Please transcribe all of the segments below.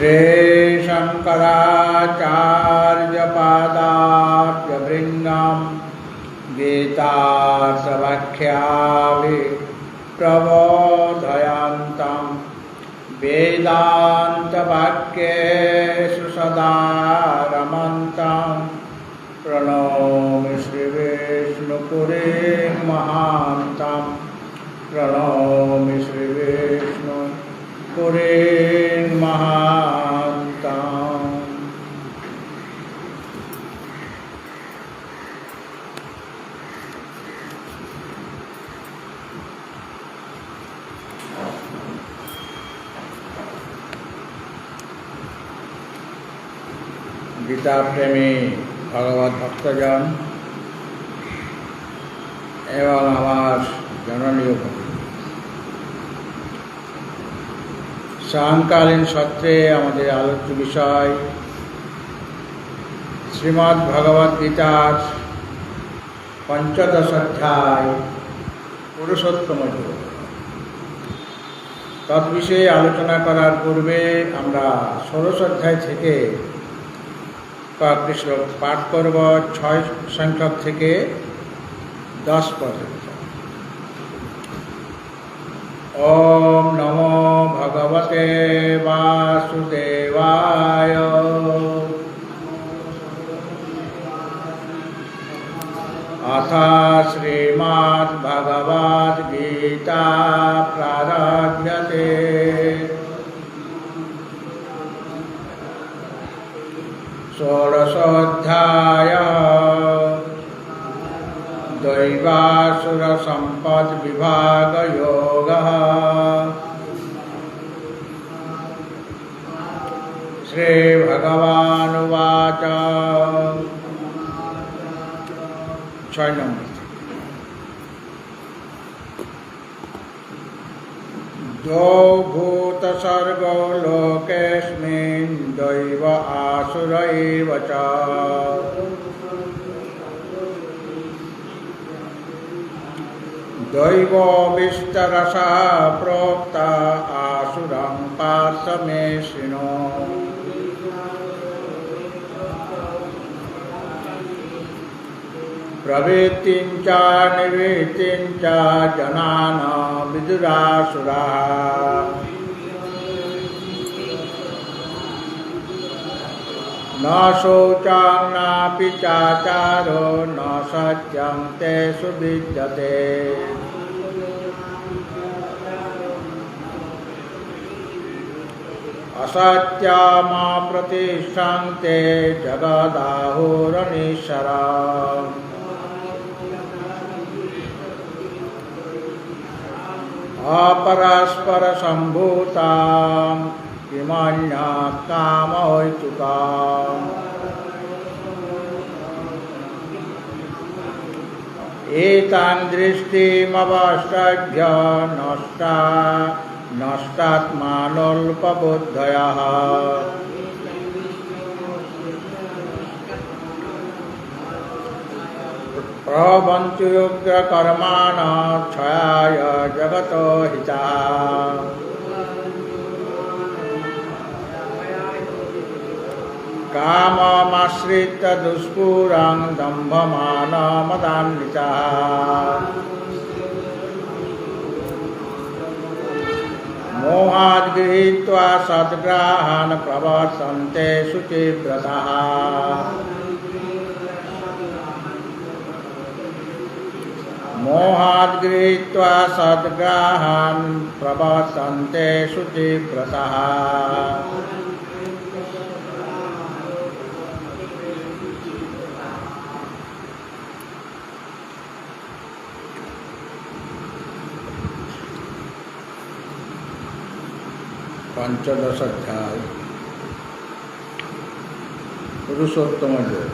श्रीशङ्कराचार्यपादार्यभृङ्गं गीतासवाख्याभिप्रबोधयन्तं वेदान्तवाक्येषु सदा रमन्तं प्रणौमि श्रीविष्णुपुरीं महान्तं प्रणौमि श्रीविष्णुपुरीं महान्तं। गीता प्रेमी भगवत भक्तजन एवं आवास जननीय सायंकालीन सत्रे आमादेर आलोच्य विषय श्रीमद् भगवत गीतार पंचदश अध्याय पुरुषोत्तम योग। तद्विषये आलोचना करार पूर्वे आमरा षोडश अध्याय थेके कয়েকটি শ্লোক পাঠ করব ৬ সংখ্যক থেকে 10 পর্যন্ত। ওম নমো ভগবতে বাসুদেবায়। अथ श्रीमद्भगवद्गीता प्रारभ्यते। षोडशोऽध्याय दैवासुरसम्पद्विभागयोगः। श्रीभगवानुवाच। 6 नंबर। द्वौ भूतसर्गौ लोकेऽस्मिन् दैव आसुर एव च। दैवो विस्तरशः प्रोक्ता आसुरं पार्थ मे शृणु। प्रवृत्तिं च निवृत्तिं च जनानां विदुरासुराः। न शौचं नापि चाचारो न सत्यं तेषु विद्यते। असत्यमप्रतिष्ठन्ते जगदाहुरनीश्वरः। अपरस्परसम्भूतां किमन्या कामहैतुकाम्। एतां दृष्टिमवष्टभ्य नष्टात्मानोऽल्पबुद्धयः। प्रभवन्तु उग्रकर्माणः क्षयाय जगतो हिताय। काममाश्रित्य दुष्पूरं दम्भमानमदान्विताः। मोहाद् गृहीत्वा सद्ग्राहान् प्रवर्तन्ते शुचिव्रताः। मोहाद् गृहीत्वा सद्ग्राहान् प्रवर्तन्ते शुचिव्रताः। पंचदश अध्याय पुरुषोत्तम योग।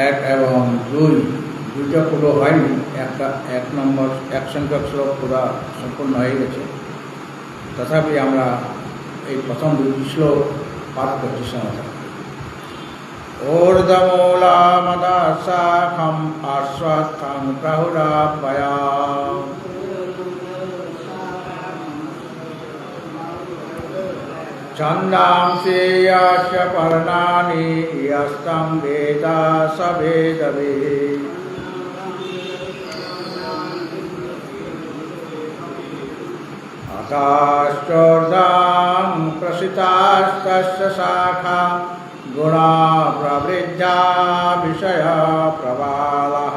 एक एवं दुईटा पुरो हयनि, एक नम्बर एक संख्यक श्लोक पूरा सम्पूर्ण हो गेছে। तथापि আমরা এই प्रथम दुटी श्लोक पाठ करছি समाधान। ऊर्ध्वमूलमदशाखम् अश्वत्थं प्रहुरापयाम्। छन्दांसि यस्य पर्णानि यस्तं वेद स वेदवित्। अतश्चोर्ध्वं प्रसितास्तस्य शाखा गुणा प्रवृद्धा विषय प्रबालः।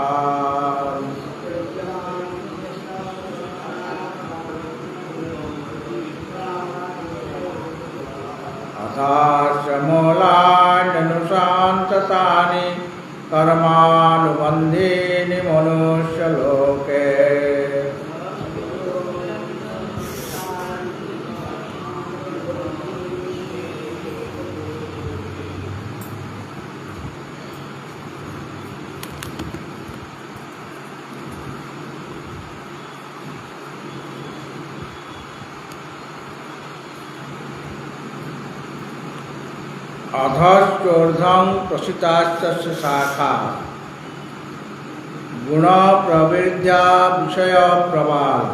अथाश्च मूलान्यनुशान्ततानि कर्मानुबन्धीनि मनुष्यलोके। अधश्चोर्ध्वं प्रसितास्तस्य शाखा गुण प्रवृद्धा विषय प्रबाल।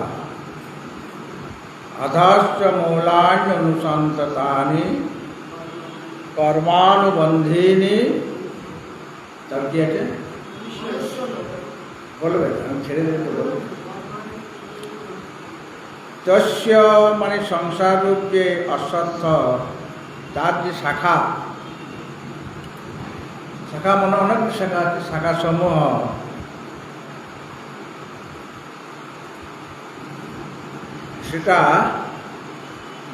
अधश्च मूलान्यनुसन्ततानि कर्मानुबन्धीनि। तब কি আছে বলবে? আমি ছেড়ে দিলে তো বলবো। তস্য মানে সংসার রূপ যে অশ্বত্থ, তার যে শাখা, শাখা মানে অনেক শাখা আছে, শাখা সমূহ সেটা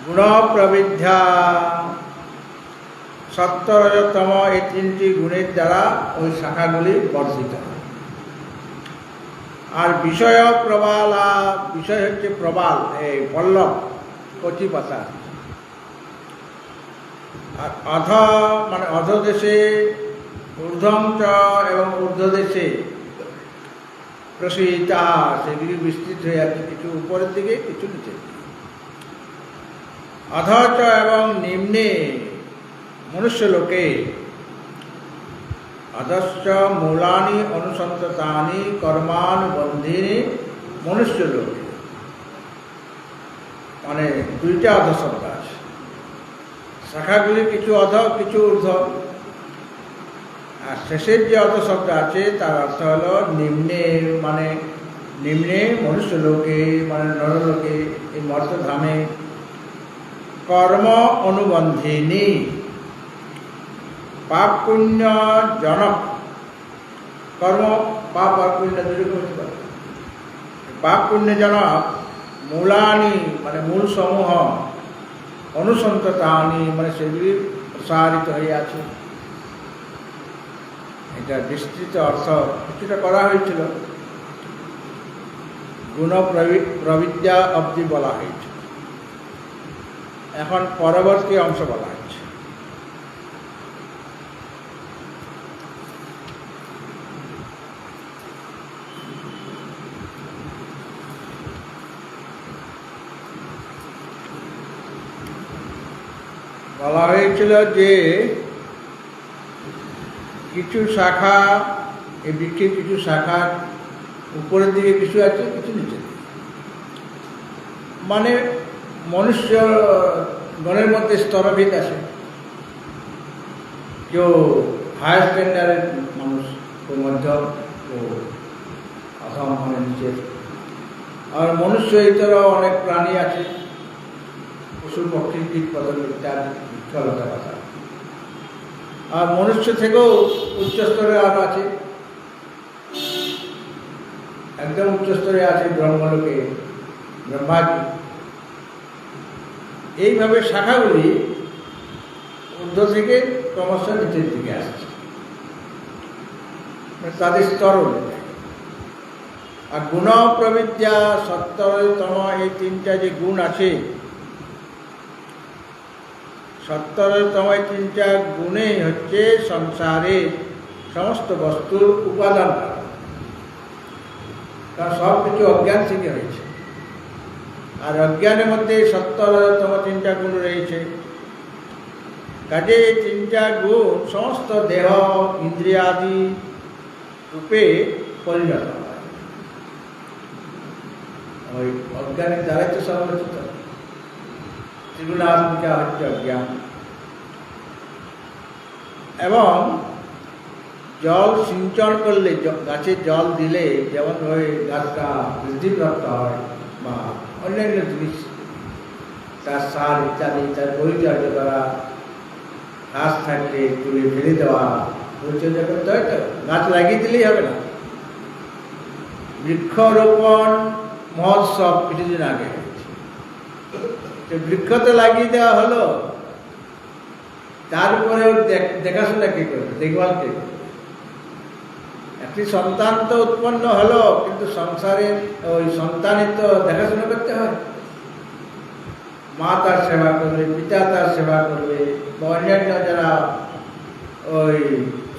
গুণ প্রবৃদ্ধা সত্য রজতম এই তিনটি গুণের দ্বারা ওই শাখাগুলি বর্ধিত। আর বিষয় প্রবালা, বিষয় হচ্ছে প্রবাল, এই পল্লব কচি পাতা। আর অধ মানে অধদেশে, ঊর্ধ্বম চ এবং ঊর্ধ্বদেশে প্রসিতা, সেগুলি বিস্তৃত হয়ে আছে, কিছু উপরের দিকে কিছু নিচের দিকে। অধ চ এবং নিম্নে মনুষ্যলোকে। অধশ্চ মূলানি অনুসন্ততানি কর্মানুবন্ধিনি মনুষ্যলোকে। মানে দুইটা অধ শব্দ আছে, শাখাগুলি কিছু অধ কিছু ঊর্ধ্ব। আর শেষের যে অধ শব্দ আছে তার অর্থ হল নিম্নে, মানে নিম্নে মনুষ্যলোকে মানে নরলোকে, এই মর্তধামে। কর্ম অনুবন্ধিনী পাপ পুণ্য জনক। কর্ম পাপ আর পুণ্য দুটো হতে পারে। পাপ পুণ্য জনক মূলানি মানে মূল সমূহ, অনুসন্ততানি মানে সেগুলি প্রসারিত হয়ে আছে। এটা বিস্তৃত অর্থ কিছুটা করা হয়েছিল, গুণ প্রবিদ্যা অবধি বলা হয়েছে। এখন পরবর্তী অংশ বলা হচ্ছে। বলা হয়েছিল যে কিছু শাখা, এই বৃক্ষের কিছু শাখা উপরের দিকে কিছু আছে, কিছু নিচের দিকে। মানে মনুষ্য গণের মধ্যে স্তরভেদ আছে। কেউ হায়ার স্ট্যান্ডার্ডের মানুষ, কেউ মধ্য, কেউ অথম মানে নিচের। আর মনুষ্য ইতরও অনেক প্রাণী আছে, পশু পক্ষী কীট পতঙ্গ ইত্যাদি, বৃক্ষলতা পাতা। আর মনুষ্য থেকেও উচ্চস্তরে আরও আছে, একদম উচ্চস্তরে আছে ব্রহ্মলোকে ব্রহ্মাজি। এইভাবে শাখাগুলি ঊর্ধ্ব থেকে ক্রমশ নিচের দিকে আসছে, তাদের স্তর অনুযায়ী। আর গুণ প্রবিদ্যা সত্তরতম, এই তিনটা যে গুণ আছে, সত্তরতম এই তিনটা গুণে হচ্ছে সংসারে সমস্ত বস্তুর উপাদান। কারণ সব কিছু অজ্ঞান থেকে হয়েছে, আর অজ্ঞানের মধ্যে সত্তরতম তিনটা গুণ রয়েছে। কাজে এই তিনটা গুণ সমস্ত দেহ ইন্দ্রিয়াদি রূপে পরিণত হয়। ওই অজ্ঞানের দ্বারাই তো সব রচিত। ত্রিগুণাত্মিকা হচ্ছে অজ্ঞান। এবং জল সিঞ্চন করলে, গাছে জল দিলে যেমন ওই গাছটা বৃদ্ধিপ্রাপ্ত হয় বা অন্যান্য জিনিস, তার সার ইত্যাদি, তার পরিচর্যা করা, ঘাস থাকলে তুলে ফেলে দেওয়া, পরিচর্যা করতে হয়। তো গাছ লাগিয়ে দিলেই হবে না। বৃক্ষরোপণ মহোৎসব কিছুদিন আগে হয়েছে, তো বৃক্ষ তো লাগিয়ে দেওয়া হলো, তারপরেও দেখাশোনা কে করবে, দেখভাল কে করবে? একটি সন্তান তো উৎপন্ন হলো, কিন্তু সংসারের ওই সন্তানের তো দেখাশোনা করতে হয়। মা তার সেবা করবে, পিতা তার সেবা করবে, বা অন্যান্য যারা ওই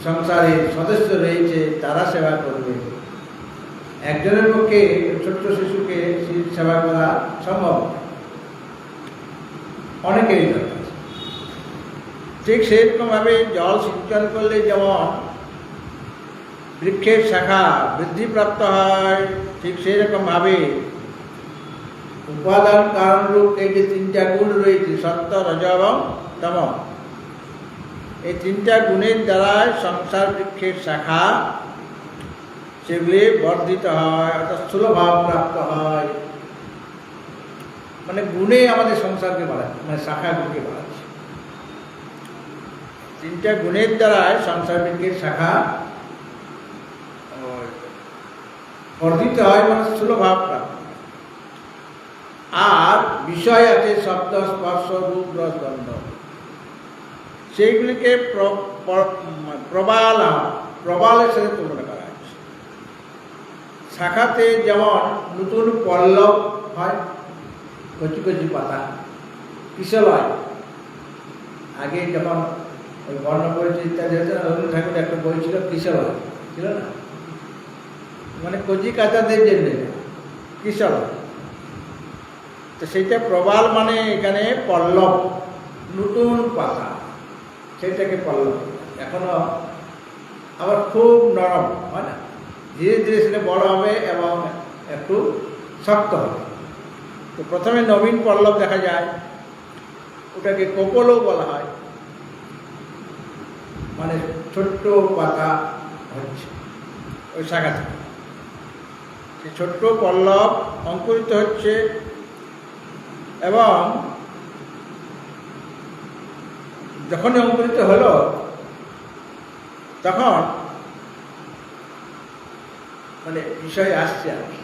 সংসারের সদস্য রয়েছে তারা সেবা করবে। একজনের পক্ষে ছোট্ট শিশুকে সেবা করা সম্ভব, অনেকেরই দরকার। ঠিক সেরকমভাবে জল সিঞ্চন করলে যেমন বৃক্ষের শাখা বৃদ্ধিপ্রাপ্ত হয়, ঠিক সেইরকমভাবে উপাদান কারণরূপ এই যে তিনটা গুণ রয়েছে, সত্য, রজ এবং তম, এই তিনটা গুণের দ্বারা সংসার বৃক্ষের শাখা সেগুলি বর্ধিত হয়, অর্থাৎ স্থূলভাব প্রাপ্ত হয়। মানে গুণে আমাদের সংসারকে বাড়াচ্ছে, মানে শাখাগুলিকে বাড়াচ্ছে। তিনটা গুণের দ্বারা সংসার বৃক্ষের শাখা বর্ধিত হয়, মানে স্থূলভাব প্রাপ্ত। আর বিষয় আছে শব্দ, স্পর্শ, রূপ, রস, গন্ধ, সেইগুলিকে প্রবালের সাথে তুলনা করা হয়েছে। শাখাতে যেমন নতুন পল্লব হয়, কচি কচি পাতা, কিশলয়। আগে যখন ওই বর্ণ পরিচয় ইত্যাদি হয়েছে, রবীন্দ্রনাথ ঠাকুরের একটা বই ছিল কিশলয়, ছিল না? মানে কচি কাঁচাদের জন্য কিশলয়। তো সেইটা প্রবাল, মানে এখানে পল্লব, নতুন পাতা, সেটাকে পল্লব। এখনো আবার খুব নরম হয় না, ধীরে ধীরে সেটা বড় হবে এবং একটু শক্ত হবে। তো প্রথমে নবীন পল্লব দেখা যায়, ওটাকে কোপলও বলা হয়, মানে ছোট্ট পাতা হচ্ছে ওই শাখা থেকে। সেই ছোট্ট পল্লব অঙ্কুরিত হচ্ছে এবং যখনই অঙ্কুরিত হলো তখন মানে বিষয় আসছে আর কি।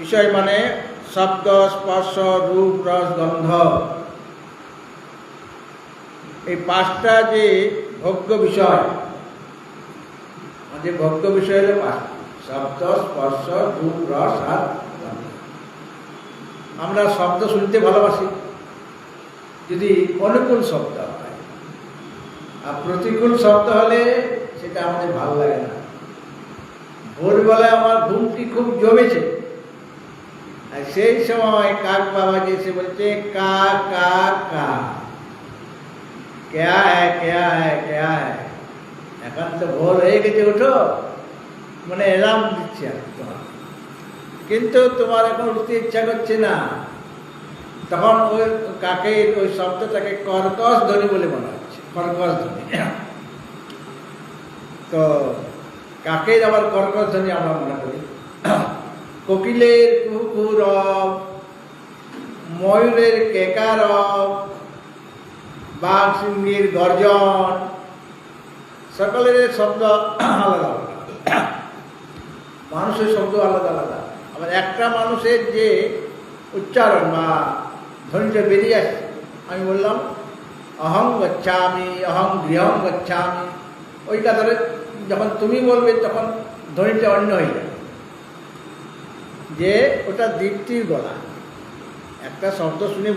বিষয় মানে শব্দ, স্পর্শ, রূপ, রস, গন্ধ, এই পাঁচটা যে ভোগ্য বিষয়, যে ভোগ্য বিষয় হলো পাঁচটা: শব্দ, স্পর্শ, রূপ, রস আর গন্ধ। আমরা শব্দ শুনতে ভালোবাসি, যদি অনুকূল শব্দ হয়, আর প্রতিকূল শব্দ হলে সেটা আমাদের ভালো লাগে না। ভোরবেলায় আমার ঘুমটি খুব জমেছে, আর সেই সময় কাক বাবা যে এসে বলছে কা কা কা, ক্যা হ্যায় ক্যা হ্যায় ক্যা হ্যায়, এখন তো ভোর হয়ে গেছে, ওঠো, মানে এলার্ম দিচ্ছে আর তোমার, কিন্তু তোমার এখন উঠতে ইচ্ছা করছে না। তখন ওই কাকের ওই শব্দটাকে কর্কশ ধ্বনি বলে মনে হচ্ছে, কর্কশ ধ্বনি। তো কাকের আবার কর্কশ ধ্বনি আমরা মনে করি। কোকিলের কুহু রব, ময়ূরের কেকারব, বাঘ সিংহের গর্জন, সকলের শব্দ আলাদা আলাদা, মানুষের শব্দ আলাদা আলাদা। আবার একটা মানুষের যে উচ্চারণ বা ধ্বনিটা বেরিয়ে আসছে, আমি বললাম অহং গচ্ছামি, অহং গৃহং গচ্ছামি, ওই কথাটা যখন তুমি বলবে তখন ধ্বনিটা অন্য হয়ে যাবে, যে ওটা দীপ্তির গলা। একটা শব্দ শুনে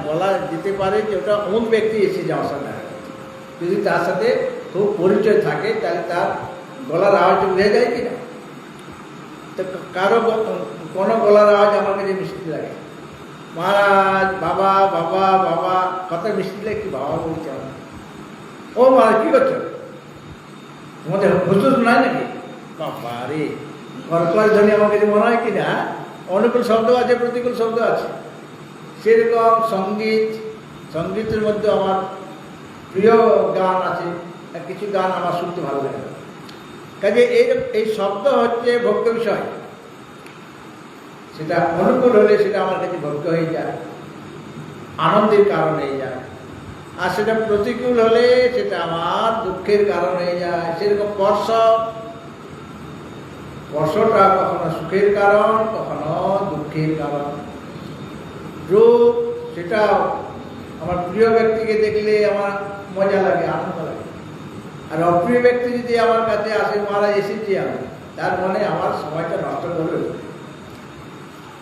বলা যেতে পারে যে ওটা অমুক ব্যক্তি এসেছে আমার সাথে। যদি তার সাথে খুব পরিচয় থাকে তাহলে তার গলার আওয়াজ বোঝা যায় কিনা। তো কারো কোনো গলার আওয়াজ আমার কাছে মিষ্টি লাগে, মহারাজ বাবা বাবা বাবা, কত মিষ্টি লাগে, কি বাবা বলছে আমার। ও মহারাজ কী করছো, তোমাদের হুসুস নাই নাকি? বাবা রে, কর্কশ ধ্বনি আমার কাছে মনে হয় কিনা। অনুকূল শব্দ আছে, প্রতিকূল শব্দ আছে, সেরকম সঙ্গীতের মধ্যে আমার প্রিয় গান আছে, কিছু গান আমার শুনতে ভালো লাগে। কাজে এই শব্দ হচ্ছে ভোগ্য বিষয়, সেটা অনুকূল হলে সেটা আমার কাছে ভোগ্য হয়ে যায়, আনন্দের কারণ হয়ে যায়। আর সেটা প্রতিকূল হলে সেটা আমার দুঃখের কারণ হয়ে যায়। সেরকম স্পর্শটা কখনো সুখের কারণ, কখনো দুঃখের কারণ। রূপ, সেটা আমার প্রিয় ব্যক্তিকে দেখলে আমার মজা লাগে, আনন্দ লাগে। আর অপ্রিয় ব্যক্তি যদি আমার কাছে আসে, মারা এসেছি আমি, তার মনে আমার সময়টা নষ্ট করবে,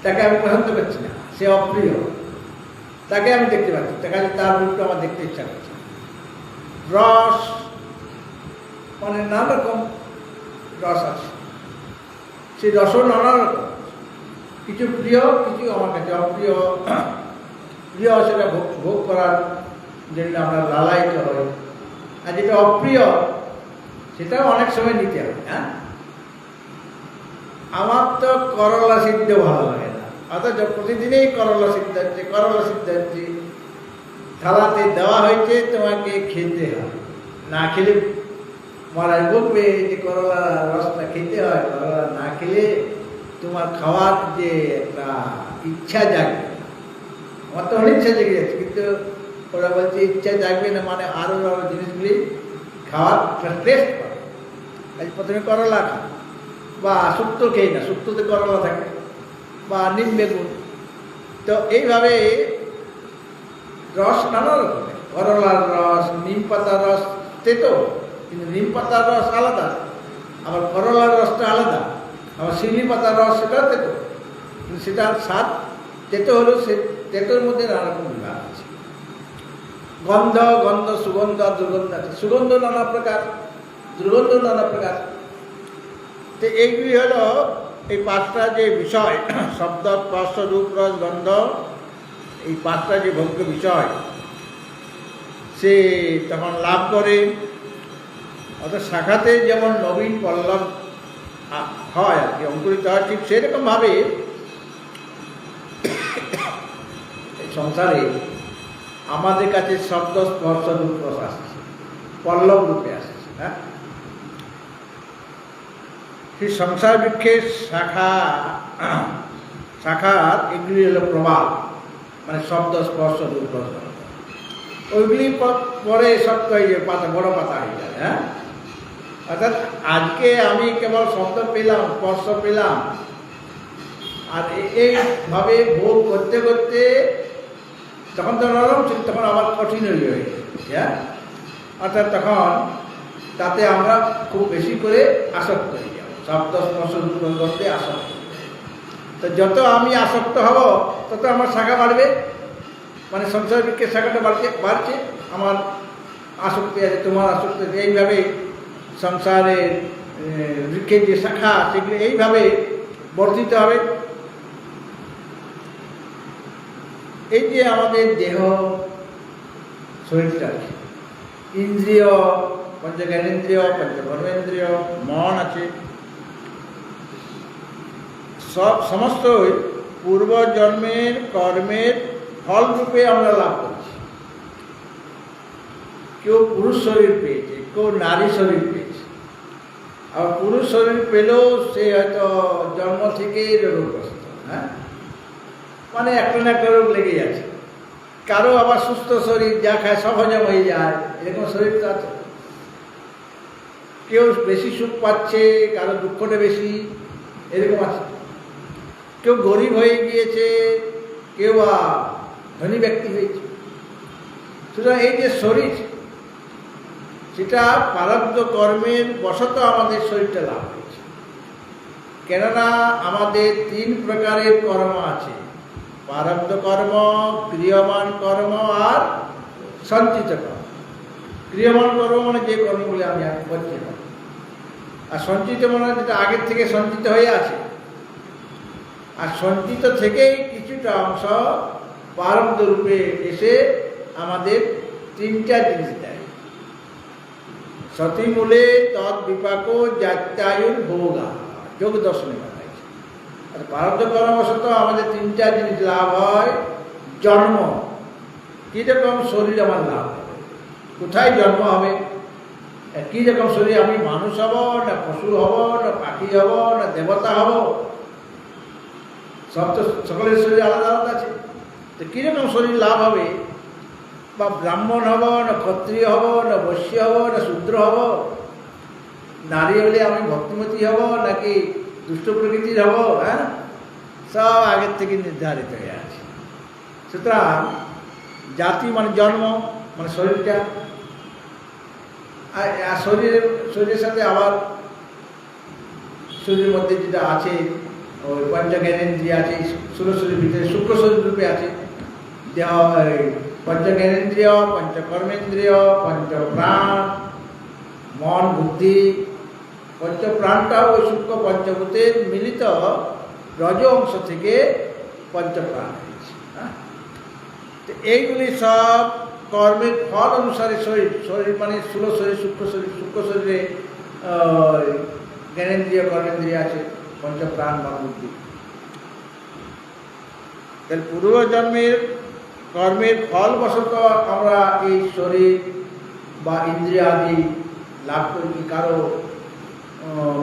তাকে আমি পছন্দ করছি না, সে অপ্রিয়, তাকে আমি দেখতে পাচ্ছি, তার রূপটা আমার দেখতে ইচ্ছা করছে। রস মানে নানা রকম রস আছে, সেই রসও নানা রকম, কিছু প্রিয়, কিছু আমার কাছে অপ্রিয়। প্রিয় সেটা ভোগ করার জন্য আমরা লালায়িত হই, আর যেটা অপ্রিয় সেটাও অনেক সময় নিতে হবে। হ্যাঁ, আমার তো করলা সিদ্ধ ভালো লাগে না, অথচ প্রতিদিনই করলা সিদ্ধ হচ্ছে, থালাতে দেওয়া হয়েছে, তোমাকে খেতে হয়, না খেলে মারাই বলবে যে করলা রসটা খেতে হয়, করলা না খেলে তোমার খাওয়ার যে একটা ইচ্ছা জাগবে। আমার তো অনেক ইচ্ছা জেগে যাচ্ছে, কিন্তু ওরা বলছে ইচ্ছা জাগবে না, মানে আরো জিনিসগুলি খাওয়ার টেস্ট করে। আজ প্রথমে করলা খা, বা শুক্তো খেয়ে না, শুক্তোতে করলা থাকে, বা নিম বেগুন। তো এইভাবে রস নানা রকমের, করলার রস, নিম পাতার রস তেতো, কিন্তু নিম পাতার রস আলাদা, আবার করলার রসটা আলাদা, আবার শিউলি পাতার রস সেটাও তেতো, কিন্তু সেটার স্বাদ তেতো হলেও সে তেতোর মধ্যে নানা রকম বিভাগ আছে। গন্ধ, সুগন্ধ আর দুর্গন্ধ আছে। সুগন্ধ নানা প্রকার, দুর্গন্ধ নানা প্রকার। তো এইগুলি হলো এই পাঁচটা যে বিষয়, শব্দ, স্পর্শ, রূপ, রস, গন্ধ, এই পাঁচটা যে ভোগ্য বিষয় সে তখন লাভ করে। অর্থাৎ শাখাতে যেমন নবীন পল্লব হয় আর কি, অঙ্কুরিত হয়, ঠিক সেরকমভাবে সংসারে আমাদের কাছে শব্দ, স্পর্শ, রূপ, রস আসছে, পল্লব রূপে আসছে। হ্যাঁ, সেই সংসার বৃক্ষের শাখার এগুলি হলো প্রবাল, মানে শব্দ, স্পর্শ, রূপ, রস। ওইগুলি পরে শক্ত হয়ে যায়, পাতা বড় পাতা হয়ে যায়। হ্যাঁ, অর্থাৎ আজকে আমি কেবল শব্দ পেলাম, স্পর্শ পেলাম, আর এইভাবে ভোগ করতে করতে তখন তো নরম ছিল, তখন আবার কঠিন হয়ে গেছে। হ্যাঁ, অর্থাৎ তখন তাতে আমরা খুব বেশি করে আসক্ত হয়ে যাব, শব্দ, স্পর্শ, রূপ, রস, গন্ধে আসক্ত। তো যত আমি আসক্ত হব তত আমার শাখা বাড়বে, মানে সংসার বৃক্ষের শাখাটা বাড়ছে, আমার আসক্তি আছে, তোমার আসক্তি আছে। এইভাবে সংসারের বৃক্ষের যে শাখা সেগুলো এইভাবে বর্ধিত হবে। এই যে আমাদের দেহ, শরীরটা আছে, ইন্দ্রিয়, পঞ্চজ্ঞানেন্দ্রিয়, পঞ্চকর্মেন্দ্রিয়, মন আছে, সমস্তই পূর্বজন্মের কর্মের ফল রূপে আমরা লাভ করছি। কেউ পুরুষ শরীর পেয়েছে, কেউ নারী শরীর পেয়েছে। আর পুরুষ শরীর পেলেও সে হয়তো জন্ম থেকেই রোগগ্রস্ত। হ্যাঁ, মানে একটা না একটা রোগ লেগে যাচ্ছে। কারো আবার সুস্থ শরীর, যা খায় সব হজম হয়ে যায়, এরকম শরীর তো আছে। কেউ বেশি সুখ পাচ্ছে, কারো দুঃখটা বেশি, এরকম আছে। কেউ গরিব হয়ে গিয়েছে, কেউ বা ধনী ব্যক্তি হয়েছে। সুতরাং এই যে শরীর, সেটা প্রারব্ধ কর্মের বশত আমাদের শরীরটা লাভ হয়েছে। কেননা আমাদের তিন প্রকারের কর্ম আছে, প্রারব্ধ কর্ম, ক্রিয়মান কর্ম আর সঞ্চিত কর্ম। ক্রিয়মান কর্ম মানে যে কর্মগুলি আমি করছি, আর সঞ্চিত মানে যেটা আগের থেকে সঞ্চিত হয়ে আছে। আর সঞ্চিত থেকেই কিছুটা অংশ প্রারব্ধ রূপে এসে আমাদের তিনটা জিনিস দেয়। সতীমূলে তৎ বিপাক জাত্যায়ুর ভোগা, যোগ দর্শনে বলা হয়েছে। আর প্রারব্ধ কর্মবশত আমাদের তিনটা জিনিস লাভ হয়, জন্ম, কীরকম শরীর আমার লাভ হবে, কোথায় জন্ম হবে, কীরকম শরীর, আমি মানুষ হব না পশু হব না পাখি হব না দেবতা হব, সব তো সকলের শরীর আলাদা আলাদা আছে। তো কীরকম শরীর লাভ হবে, বা ব্রাহ্মণ হব না ক্ষত্রিয় হব না বৈশ্য হব না শূদ্র হব, নারী হলে আমি ভক্তিমতী হব নাকি দুষ্ট প্রকৃতির হব, হ্যাঁ, সব আগের থেকে নির্ধারিত হয়ে আছে। সুতরাং জাতি মানে জন্ম, মানে শরীরটা, আর শরীরের সাথে আবার শরীরের মধ্যে যেটা আছে ওই পঞ্চজ্ঞানেন্দ্রিয় আছে, ষোলো শরীর ভিতরে শুক্র শরীর রূপে আছে, দেহ পঞ্চজ্ঞানেন্দ্রিয়, পঞ্চকর্মেন্দ্রিয়, পঞ্চপ্রাণ, মন বুদ্ধি। পঞ্চপ্রাণটাও ওই সূক্ষ্ম পঞ্চভূতের মিলিত রজ অংশ থেকে পঞ্চপ্রাণ হয়েছে। তো এইগুলি সব কর্মের ফল অনুসারে শরীর মানে স্থূল শরীর, সূক্ষ্ম শরীর, সূক্ষ্ম শরীরে জ্ঞানেন্দ্রিয় কর্মেন্দ্রিয় আছে, পঞ্চপ্রাণ বা বুদ্ধি। তাহলে পূর্বজন্মের কর্মের ফলবশত আমরা এই শরীর বা ইন্দ্রিয় আদি লাভ করি। কারো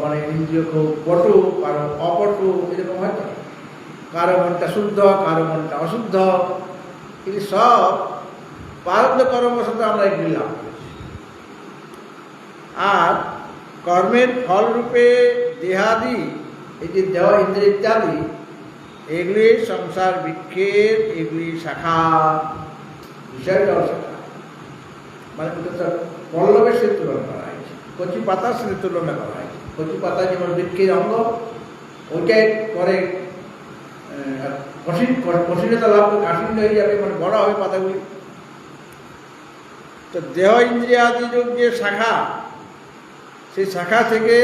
মানে ইন্দ্রিয় খুব পটু, কারো অপটু, এরকম হয়তো, কারো মনটা শুদ্ধ কারো মনটা অশুদ্ধ, এগুলি সব প্রারব্ধ কর্মবশত আমরা এগুলি লাভ করেছি। আর কর্মের ফলরূপে দেহাদি, এই যে দেহ ইন্দ্রিয় ইত্যাদি, এগুলি সংসার বৃক্ষের এগুলি শাখা, বিষয়টাও শাখা, মানে পল্লবের সাথে তুলনা করা হয়েছে, কচি পাতার সাথে তুলনা করা হয়েছে। কচি পাতা যেমন বৃক্ষের অঙ্গ, ওইটাই পরে কঠিনতা লাভ করে কাঠিন্য হয়ে যাবে, মানে বড় হবে পাতাগুলি। তো দেহ ইন্দ্রিয়াদি যে শাখা, সেই শাখা থেকে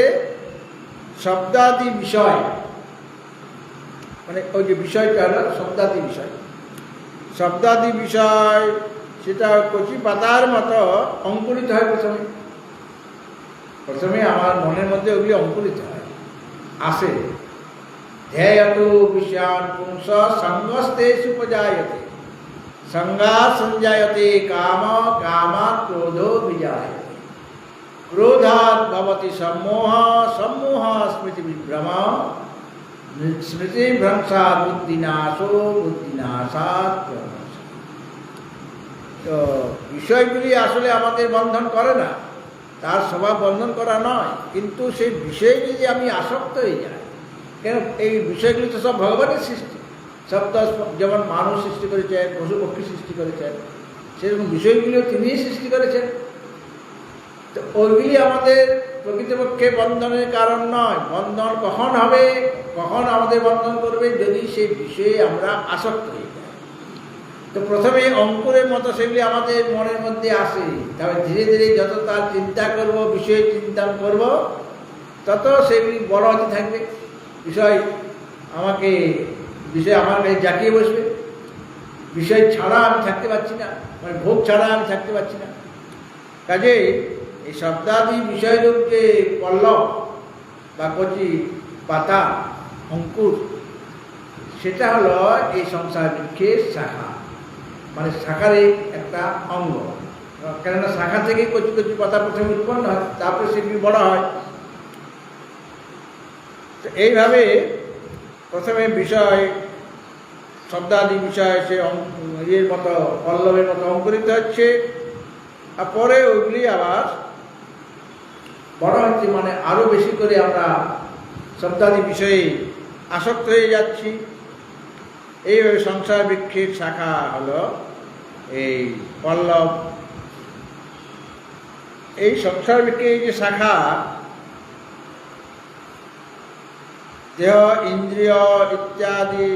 শব্দাদি বিষয়, মানে ওই যে বিষয়টা হলো শব্দাদি বিষয়, শব্দাদি বিষয় সেটা কচি পাতার মতো অঙ্কুরিত হয়। প্রথমে আমার মনের মধ্যে ওগুলি অঙ্কুরিত হয়, আসে। ধ্যেয়তু বিষয়ান পুংস সঙ্গস্তেষু উপজায়তে, সঙ্গাৎ সঞ্জায়তে কাম, কামাৎ ক্রোধো বিজায়তে, ক্রোধাৎ ভবতি সম্মোহ, সম্মোহ স্মৃতি বিভ্রম, স্মৃতি ভ্রংসাৎ বুদ্ধিনাশো, বুদ্ধিনাশাৎ প্রমাশ। তো বিষয়গুলি আসলে আমাদের বন্ধন করে না, তার স্বভাব বন্ধন করা নয়, কিন্তু সেই বিষয়গুলি যে আমি আসক্ত হয়ে যাই। কেন? এই বিষয়গুলি তো সব ভগবানের সৃষ্টি, সব তো যেমন মানুষ সৃষ্টি করেছেন, পশু পক্ষী সৃষ্টি করেছেন, সেরকম বিষয়গুলিও তিনিই সৃষ্টি করেছেন। তো ওইগুলি আমাদের প্রকৃতপক্ষে বন্ধনের কারণ নয়। বন্ধন কখন হবে, কখন আমাদের বন্ধন করবে, যদি সেই বিষয়ে আমরা আসক্ত হয়ে যাই। তো প্রথমে অঙ্কুরের মতো সেগুলি আমাদের মনের মধ্যে আসে, তবে ধীরে ধীরে যত তার চিন্তা করব, বিষয়ে চিন্তন করব, তত সেগুলি বড় হতে থাকবে। বিষয় আমার কাছে জাকিয়ে বসবে, বিষয় ছাড়া আমি থাকতে পারছি না, মানে ভোগ ছাড়া আমি থাকতে পারছি না। কাজে এই শব্দাদি বিষয়রূপ যে পল্লব বা কচি পাতা, অঙ্কুর, সেটা হলো এই সংসার বৃক্ষের শাখা, মানে শাখার একটা অঙ্গ। কেননা শাখা থেকে কচি কচি পাতা প্রথমে উৎপন্ন হয়, তারপরে সেগুলি বড় হয়। তো এইভাবে প্রথমে বিষয়, শব্দাদি বিষয় সে ইয়ের মতো পল্লবের মতো অঙ্কুরিত হচ্ছে, আর পরে ওইগুলি আবার বড় হচ্ছে, মানে আরও বেশি করে আমরা শব্দাদি বিষয়ে আসক্ত হয়ে যাচ্ছি। এইভাবে সংসার বৃক্ষের শাখা হলো এই পল্লব। এই সংসার বৃক্ষের এই যে শাখা, দেহ ইন্দ্রিয় ইত্যাদি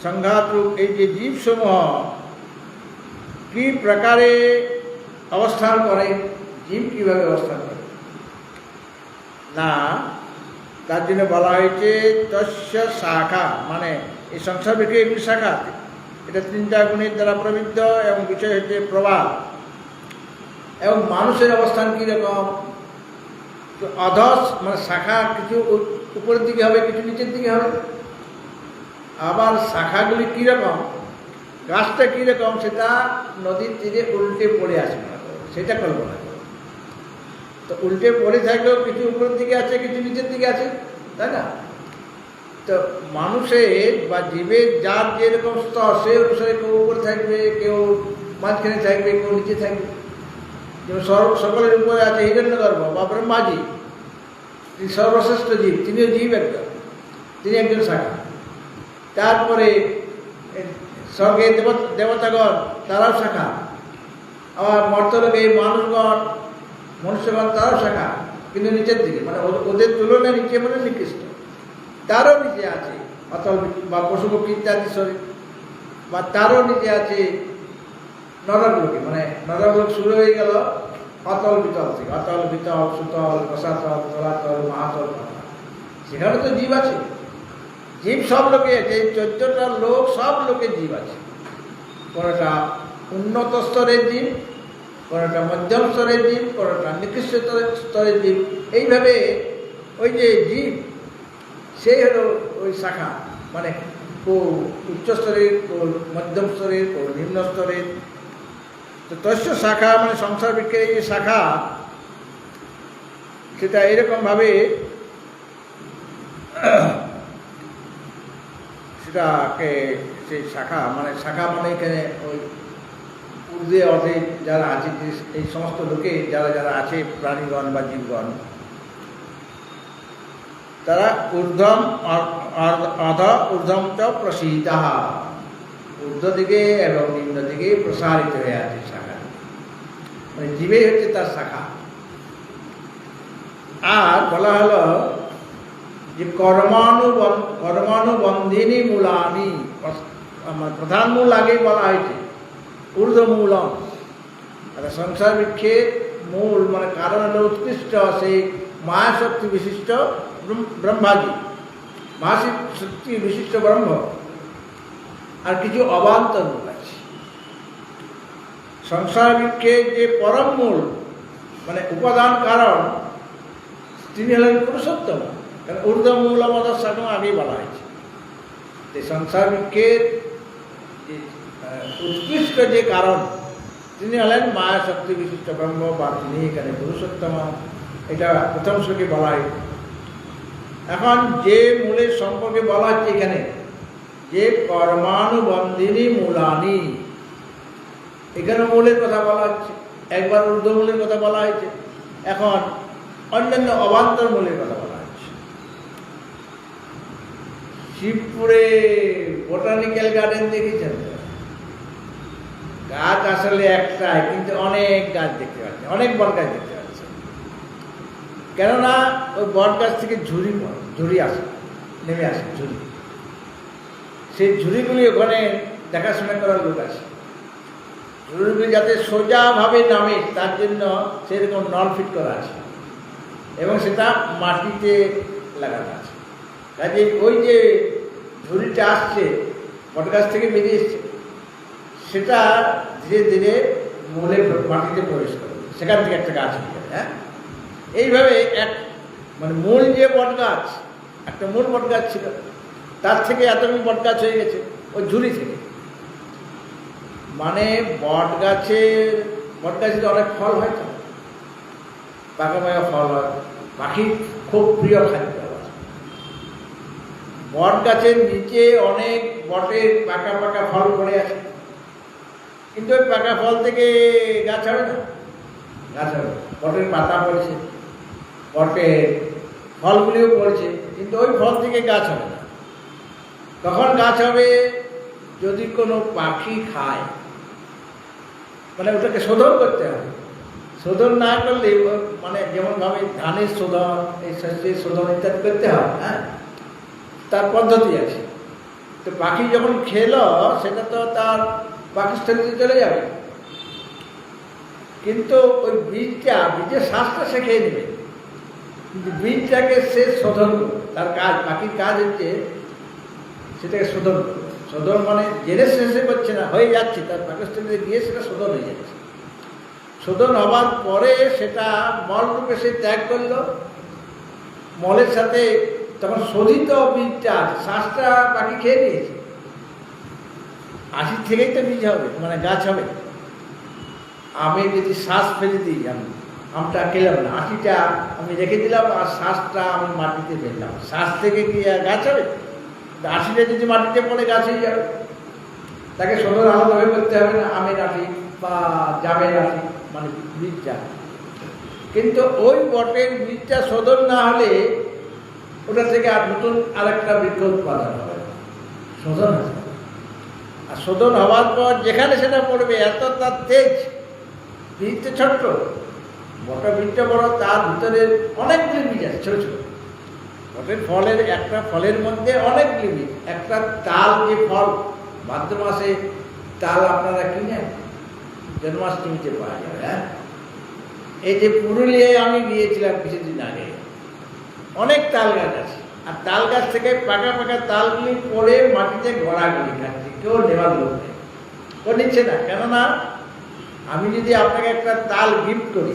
সংঘাতরূপ এই যে জীবসমূহ কি প্রকারে অবস্থান করে, জীব কীভাবে অবস্থান করে না, তার জন্য বলা হয়েছে তস্য শাখা, মানে এই সংসার বৃক্ষের একটি শাখা, এটা তিনটা গুণের দ্বারা প্রবৃদ্ধ, এবং বিষয় হচ্ছে প্রবাহ। এবং মানুষের অবস্থান কীরকম, অধস, মানে শাখা কিছু উপরের দিকে হবে, কিছু নিচের দিকে হবে। আবার শাখাগুলি কীরকম, গাছটা কীরকম সেটা নদীর তীরে উল্টে পড়ে আসবে না, সেটা কল্পনা করো। তো উল্টে পড়ে থাকলেও কিছু উপরের দিকে আছে, কিছু নিচের দিকে আছে, তাই না? তো মানুষের বা জীবের যার যেরকম স্তর সে অনুসারে কেউ উপরে থাকবে, কেউ মাঝখানে থাকবে, কেউ নিচে থাকবে। যেমন সকলের উপরে আছে হিরণ্যগর্ভ বা ব্রহ্মাজি, তিনি সর্বশ্রেষ্ঠ জীব, তিনিও জীব একজন, তিনি একজন শাখা। তারপরে স্বর্গে দেবতাগণ, তারাও শাখা। আবার মর্তলোকে মানুষগণ, মনুষ্যগণ, তারাও শাখা, কিন্তু নিচের দিকে, মানে ওদের তুলনায় নিচে মানে নিকৃষ্ট। তারও নিচে আছে অতল বা পশুপক্ষী ইত্যাদি শরীর, বা তারও নিচে আছে নরকলোকে, মানে নরকলোক শুরু হয়ে গেল অতল বিতল থেকে, অতল বিতল, সুতল, রসাতল, তলাতল, মহাতল, সেখানে তো জীব আছে। জীব সব লোকে আছে, 14টা লোক সব লোকে জীব আছে। কোনোটা উন্নত স্তরের জীব, কোনোটা মধ্যম স্তরের জীব, কোনোটা নিকৃষ্ট স্তরের জীব। এইভাবে ওই যে জীব, সেই হলো ওই শাখা, মানে কেউ উচ্চ স্তরের, কেউ মধ্যম স্তরের, কেউ নিম্ন স্তরের। তো তস্য শাখা মানে সংসার বৃক্ষের এই যে শাখা, সেটা এরকমভাবে সেটাকে সেই শাখা মানে এখানে ওই ঊর্ধ্বে অধে যারা আছে, এই সমস্ত লোকে যারা যারা আছে, প্রাণীগণ বা জীবগণ, তারা ঊর্ধ্বম অধ ঊর্ধ্বম চ প্রসীতা, ঊর্ধ্ব দিকে এবং নিম্ন দিকে প্রসারিত হয়ে আছে শাখা, মানে জীবেই হচ্ছে তার শাখা। আর বলা হলো যে কর্মানুবন্ধিনী মূলানি, আমার প্রধান মূল আগেই বলা হয়েছে, ঊর্ধ্বমূলম। সংসার বৃক্ষের মূল মানে কারণ হলো উৎকৃষ্ট সেই মায়াশক্তি বিশিষ্ট ব্রহ্মাজি, মহাশক্তি বিশিষ্ট ব্রহ্ম। আর কিছু অবান্তর মূল আছে। সংসার বৃক্ষের যে পরম মূল মানে উপাদান কারণ, তিনি হলেন পুরুষোত্তম। কারণ ঊর্ধ্বমূল আমাদের সাথে আগেই বলা হয়েছে যে সংসার বৃক্ষের উৎকৃষ্ট যে কারণ, তিনি হলেন মায়া শক্তি বিশিষ্ট ব্রহ্ম, বা তিনি এখানে পুরুষোত্তম। এটা প্রথম শ্লোকে বলা হয়েছে। এখন যে মূলের সম্পর্কে বলা হচ্ছে এখানে, যে কর্মানুবন্ধিনী মূলানি, এখানে মূলের কথা বলা হচ্ছে। একবার ঊর্ধ্বমূলের কথা বলা হয়েছে, এখন অন্যান্য অবান্তর মূলের কথা বলা হচ্ছে। শিবপুরে বোটানিক্যাল গার্ডেন দেখেছেন? গাছ আসলে একটাই, কিন্তু অনেক গাছ দেখতে পাচ্ছে, অনেক বট গাছ দেখতে পাচ্ছে। কেননা ওই বট গাছ থেকে ঝুড়ি আসে, নেমে আসে ঝুড়ি। সেই ঝুড়িগুলি ওখানে দেখাশোনা করার লোক আছে। ঝুড়িগুলি যাতে সোজাভাবে নামে তার জন্য সেরকম নল ফিট করা আছে, এবং সেটা মাটিতে লাগানো আছে। কাজে ওই যে ঝুড়িটা আসছে বট গাছ থেকে বেরিয়ে এসছে, সেটা ধীরে ধীরে মূলে মাটিতে প্রবেশ করবে, সেখান থেকে একটা গাছ হয়ে যাবে। হ্যাঁ, এইভাবে এক মানে মূল যে বট গাছ, একটা মূল বট গাছ ছিল, তার থেকে এতগুলো বট গাছ হয়ে গেছে ওই ঝুড়ি থেকে। মানে বট গাছে অনেক ফল হয়, তো পাকা পাকা ফল হয়, পাখির খুব প্রিয় খাদ্য। বট গাছের নিচে অনেক বটের পাকা পাকা ফল পড়ে আছে, কিন্তু ওই পাকা ফল থেকে গাছ হবে না। গাছ হবে, বটের পাতা পড়েছে, বটের ফলগুলিও পড়েছে, কিন্তু ওই ফল থেকে গাছ হবে না। তখন গাছ হবে যদি কোনো পাখি খায়, মানে ওটাকে শোধন করতে হবে। শোধন না করলে মানে যেমনভাবে ধানের শোধন, এই শস্যের শোধন ইত্যাদি করতে হয়, হ্যাঁ, তার পদ্ধতি আছে। তো পাখি যখন খেলো, সেটা তো তার পাকিস্তানিতে চলে যাবে, কিন্তু ওই বীজের শ্বাসটা সে খেয়ে নেবে, কিন্তু বীজটাকে সে শোধন করবে। তার কাজ, পাখির কাজ হচ্ছে সেটাকে শোধন করবে। শোধন মানে জেনে শেষে করছে না, হয়ে যাচ্ছে, তার পাকিস্তানিতে গিয়ে সেটা শোধন হয়ে যাচ্ছে। শোধন হওয়ার পরে সেটা মল রূপে সে ত্যাগ করল, মলের সাথে তখন শোধিত বীজটা, শ্বাসটা পাখি খেয়ে নিয়েছে। আশি থেকেই তো বীজ হবে, মানে গাছ হবে। আমি যদি শ্বাস ফেলে দিই, আমি আমটা খেলাম না, আশিটা আমি রেখে দিলাম আর শ্বাসটা আমি মাটিতে ফেললাম, শ্বাস থেকে কি গাছ হবে? আশিটা যদি মাটিতে পড়ে গাছ হয়ে যাবে। তাকে সদর আলাদাভাবে করতে হবে না, আমের আঠি বা জামের আঠি, মানে বীজটা। কিন্তু ওই বটের বীজটা শোধন না হলে ওটা থেকে আর নতুন আরেকটা বৃক্ষ উৎপাদন হবে, শোধন হবে। আর শোধন হওয়ার পর যেখানে সেটা পড়বে, এত তার তেজ। বীজটা ছোট্ট, বটের বীজটা বড়, তার ভিতরে অনেকগুলি বীজ আছে ছোট ছোট। বটের ফলের একটা ফলের মধ্যে অনেকগুলি বীজ। একটা তাল, যে ফল ভাদ্র মাসে তাল আপনারা কিনেন, জন্মাষ্টমীতে পাওয়া যাবে। হ্যাঁ, এই যে পুরুলিয়ায় আমি গিয়েছিলাম কিছুদিন আগে, অনেক তাল গাছ আছে। আর তাল গাছ থেকে পাকা পাকা তালগুলি পড়ে মাটিতে গড়াগড়ি খাচ্ছে, কেউ নেওয়ার লোক নেই, কেউ নিচ্ছে না। কেননা আমি যদি আপনাকে একটা তাল গিফট করি,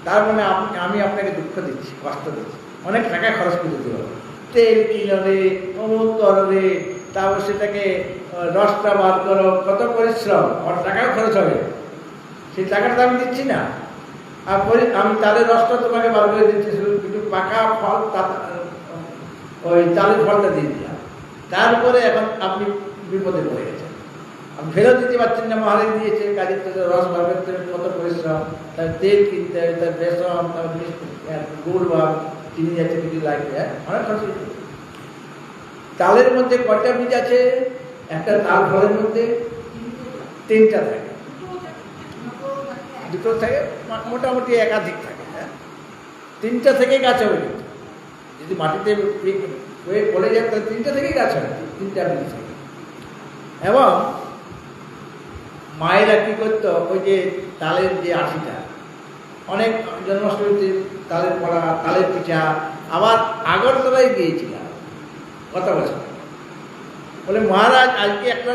তার মানে আমি আপনাকে দুঃখ দিচ্ছি, কষ্ট দিচ্ছি, অনেক টাকা খরচ করে দিতে হবে। তেল কিনরে, অমুক কররে, তারপর সেটাকে রসটা বার করো, কত পরিশ্রম, আমার টাকাও খরচ হবে। সেই টাকাটা আমি দিচ্ছি না। আর আমি তালের রসটা তোমাকে বার করে দিচ্ছি, শুধু একটু পাকা ফল, ওই তালের ফলটা দিয়ে দিলাম। তারপরে এখন আপনি বিপদে পড়ে গেছেন, আপনি ফেরত দিতে পারছেন না। মহারাজ দিয়েছে, কাজের থেকে রস বার করতে হবে, কত পরিশ্রম, তার তেল কিনতে হবে, তার বেসন, তার গুড় বা চিনি জাতীয় কিছু লাগবে, অনেক খরচ। তালের মধ্যে কয়টা বীজ আছে? একটা তাল ফলের মধ্যে 3টা থাকে, 2টো থাকে, মোটামুটি একাধিক থাকে। হ্যাঁ, 3টা থেকে গাছ হবে। যদি মাটিতে পড়ে যায় তাহলে 3টা থেকেই গাছ হবে, 3টা বীজ থাকে। এবং মায়েরা কী করতো, ওই যে তালের যে আঠিটা, অনেক জন্মাষ্টমীতে তালের পড়া, তালের পিঠা। আবার আগরতলায় গিয়েছিলাম কত বছর, বলে মহারাজ আজকে একটা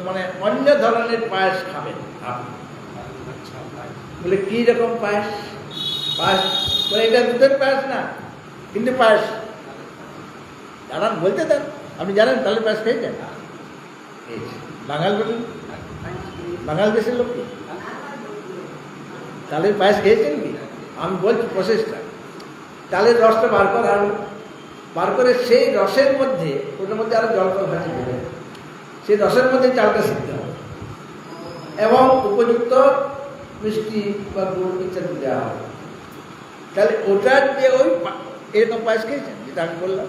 মানে অন্য ধরনের পায়েস খাবেন আপনি। বলে কী রকম পায়েস? পায়েস বলে এটা দুধের পায়েস না, কিন্তু পায়েস। জানান, বলতে দেন। আপনি জানেন তালের পায়েস খেয়েছেন? বাঙাল বলেন, বাঙাল দেশের লোক তালের পায়েস খেয়েছেন কি? আমি বলছি প্রসেসটা। তালের রসটা বার করা হলো, বার করে সেই রসের মধ্যে, ওটার মধ্যে আরো জল ভাজি দেবে, সেই রসের মধ্যে চালটা সিদ্ধ হবে এবং উপযুক্ত মিষ্টি বা গুড় ইত্যাদি দেওয়া হবে। তাহলে ওটার যে ওই এরকম পায়েস খেয়েছেন, যেটা আমি বললাম,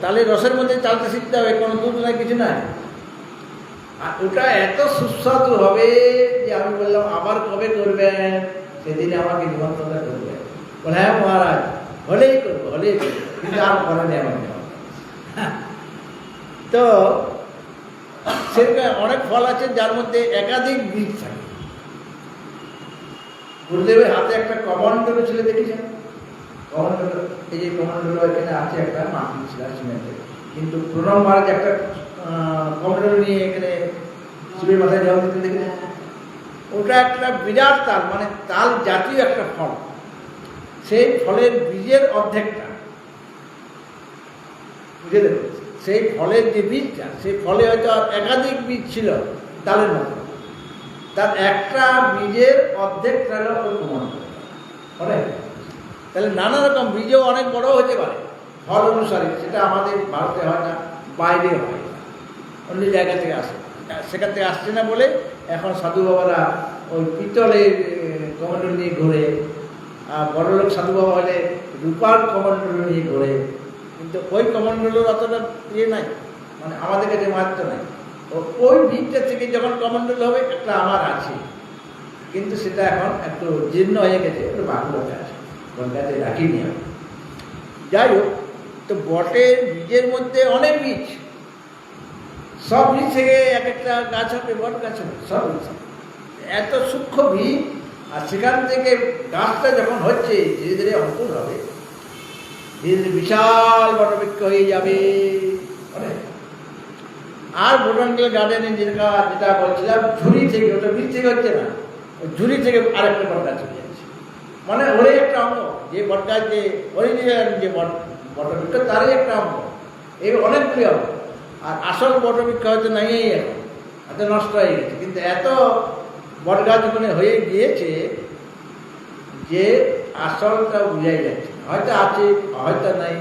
তালের রসের মধ্যে চালটা সিদ্ধ হবে, কোনো দুধ নাই, কিছু নাই। আর ওটা এত সুস্বাদু হবে যে আমি বললাম আবার কবে করবেন, সেদিনে আমাকে নিমন্ত্রণ করবেন। বলে হ্যাঁ মহারাজ, হলেই করবো, হলেই করবো, কিন্তু আর করে নেই আমার। তো সেরকম অনেক ফল আছে যার মধ্যে একাধিক বীজ থাকে। গুরুদেবের হাতে একটা কমণ্ডলু ছিল, দেখেছেন? কমণ্ডলু, এই যে কমণ্ডলু এখানে আছে একটা মাটি ছিল সিমেন্টের, কিন্তু প্রণব মহারাজ একটা কমণ্ডলু নিয়ে এখানে শিবের মাথায় জল দিতে দেখেছেন। ওটা একটা বিরাট তাল, মানে তাল জাতীয় একটা ফল। সেই ফলের বীজের অর্ধেকটা, বুঝে দেখুন, সেই ফলের যে বীজটা, সেই ফলে হয়তো একাধিক বীজ ছিল তালের মতো, তার একটা বীজের অর্ধেকটা হলো। তাহলে নানা রকম বীজও অনেক বড় হতে পারে ফল অনুসারে। সেটা আমাদের ভারতে হয় না, বাইরে হয়, অন্য জায়গা থেকে আসে। সেখান থেকে আসছে না বলে এখন সাধু বাবারা ওই পিতলের কমণ্ডল নিয়ে ঘোরে, বড়লোক সাধু বাবা হলে রূপার কমণ্ডল নিয়ে ঘোরে। কিন্তু ওই কমণ্ডলের অতটা ইয়ে নাই, মানে আমাদের কাছে মাত্র নাই। ওই বীজটা থেকে যখন কমণ্ডল হবে, একটা আমার আছে, কিন্তু সেটা এখন একটু জীর্ণ হয়ে গেছে, একটু বাঁকুড়াতে আছে, বনগাতে রাখিনি আমি। যাই হোক, তো বটের বীজের মধ্যে অনেক বীজ, সব বীজ থেকে এক একটা গাছ হবে, বট গাছ হবে, সব বীজ এত সূক্ষ্ম বীজ। আর সেখান থেকে গাছটা যখন হচ্ছে, ধীরে ধীরে অঙ্কুর হবে, ধীরে ধীরে বিশাল বটবৃক্ষ হয়ে যাবে। আর বোটানিক্যাল গার্ডেনে যেটা বলছিলাম, ঝুড়ি থেকে, ওটা বীজ থেকে হচ্ছে না, ওই ঝুড়ি থেকে আরেকটা বট গাছ হয়ে যাচ্ছে। মানে ওরই একটা অঙ্গ, যে বট গাছ, যে অরিজিনাল যে বটবৃক্ষ, তারই একটা অঙ্গ। এই অনেকগুলি অঙ্গ। আর আসল বটবৃক্ষ হয়তো নাই এখন, এত নষ্ট হয়ে গেছে, কিন্তু এত বটগাছ ওখানে হয়ে গিয়েছে যে আসলটা বুঝাই যাচ্ছে না। হয়তো আছে, হয়তো নাই,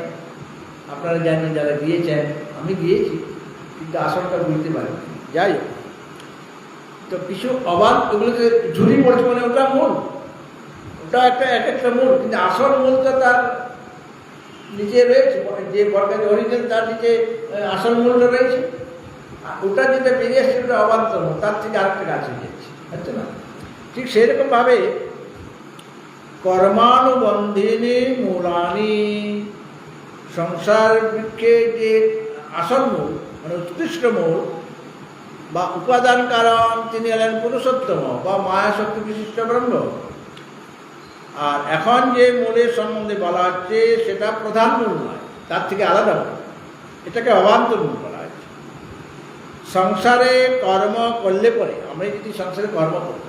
আপনারা জানেন যারা গিয়েছেন, আমি গিয়েছি, কিন্তু আসলটা বুঝতে পারি। যাই হোক, তো কিছু অবাধ ওগুলোকে ঝুড়ি পড়ছে, মানে ওটা মূল, ওটা একটা এক একটা মূল, কিন্তু আসল মূলটা তার নিচে রয়েছে, যে বটগাছ অরিজিনাল তার নিচে আসল মূলটা রয়েছে। ওটা যেটা বেরিয়ে আসছে ওটা অবান্তর, তার থেকে আরেকটা গাছ হয়ে যাচ্ছে, বুঝছে না? ঠিক সেরকমভাবে কর্মানুবন্ধিনী মূলানি, সংসার বৃক্ষে যে আসল মূল মানে উৎকৃষ্ট মূল বা উপাদান কারণ তিনি হলেন পুরুষোত্তম বা মায়া শক্তি বিশিষ্ট ব্রহ্ম। আর এখন যে মূলের সম্বন্ধে বলা হচ্ছে সেটা প্রধান মূল নয়, তার থেকে আলাদা মূল, এটাকে অবান্তর মূল বলা হচ্ছে। সংসারে কর্ম করলে পরে, আমরা যদি সংসারে কর্ম করি,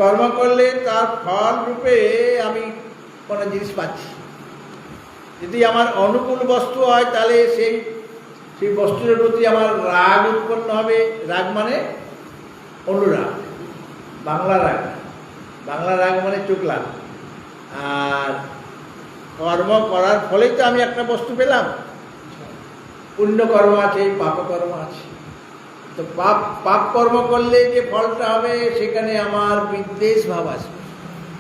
কর্ম করলে তার ফল রূপে আমি কোনো জিনিস পাচ্ছি। যদি আমার অনুকূল বস্তু হয় তাহলে সেই বস্তুর প্রতি আমার রাগ উৎপন্ন হবে। রাগ মানে অনুরাগ, বাংলা রাগ, বাংলা রাগ মানে চোখলা। আর কর্ম করার ফলেই তো আমি একটা বস্তু পেলাম। পুণ্যকর্ম আছে, পাপকর্ম আছে। তো পাপ কর্ম করলে যে ফলটা হবে সেখানে আমার বিদ্বেষ ভাব আসবে,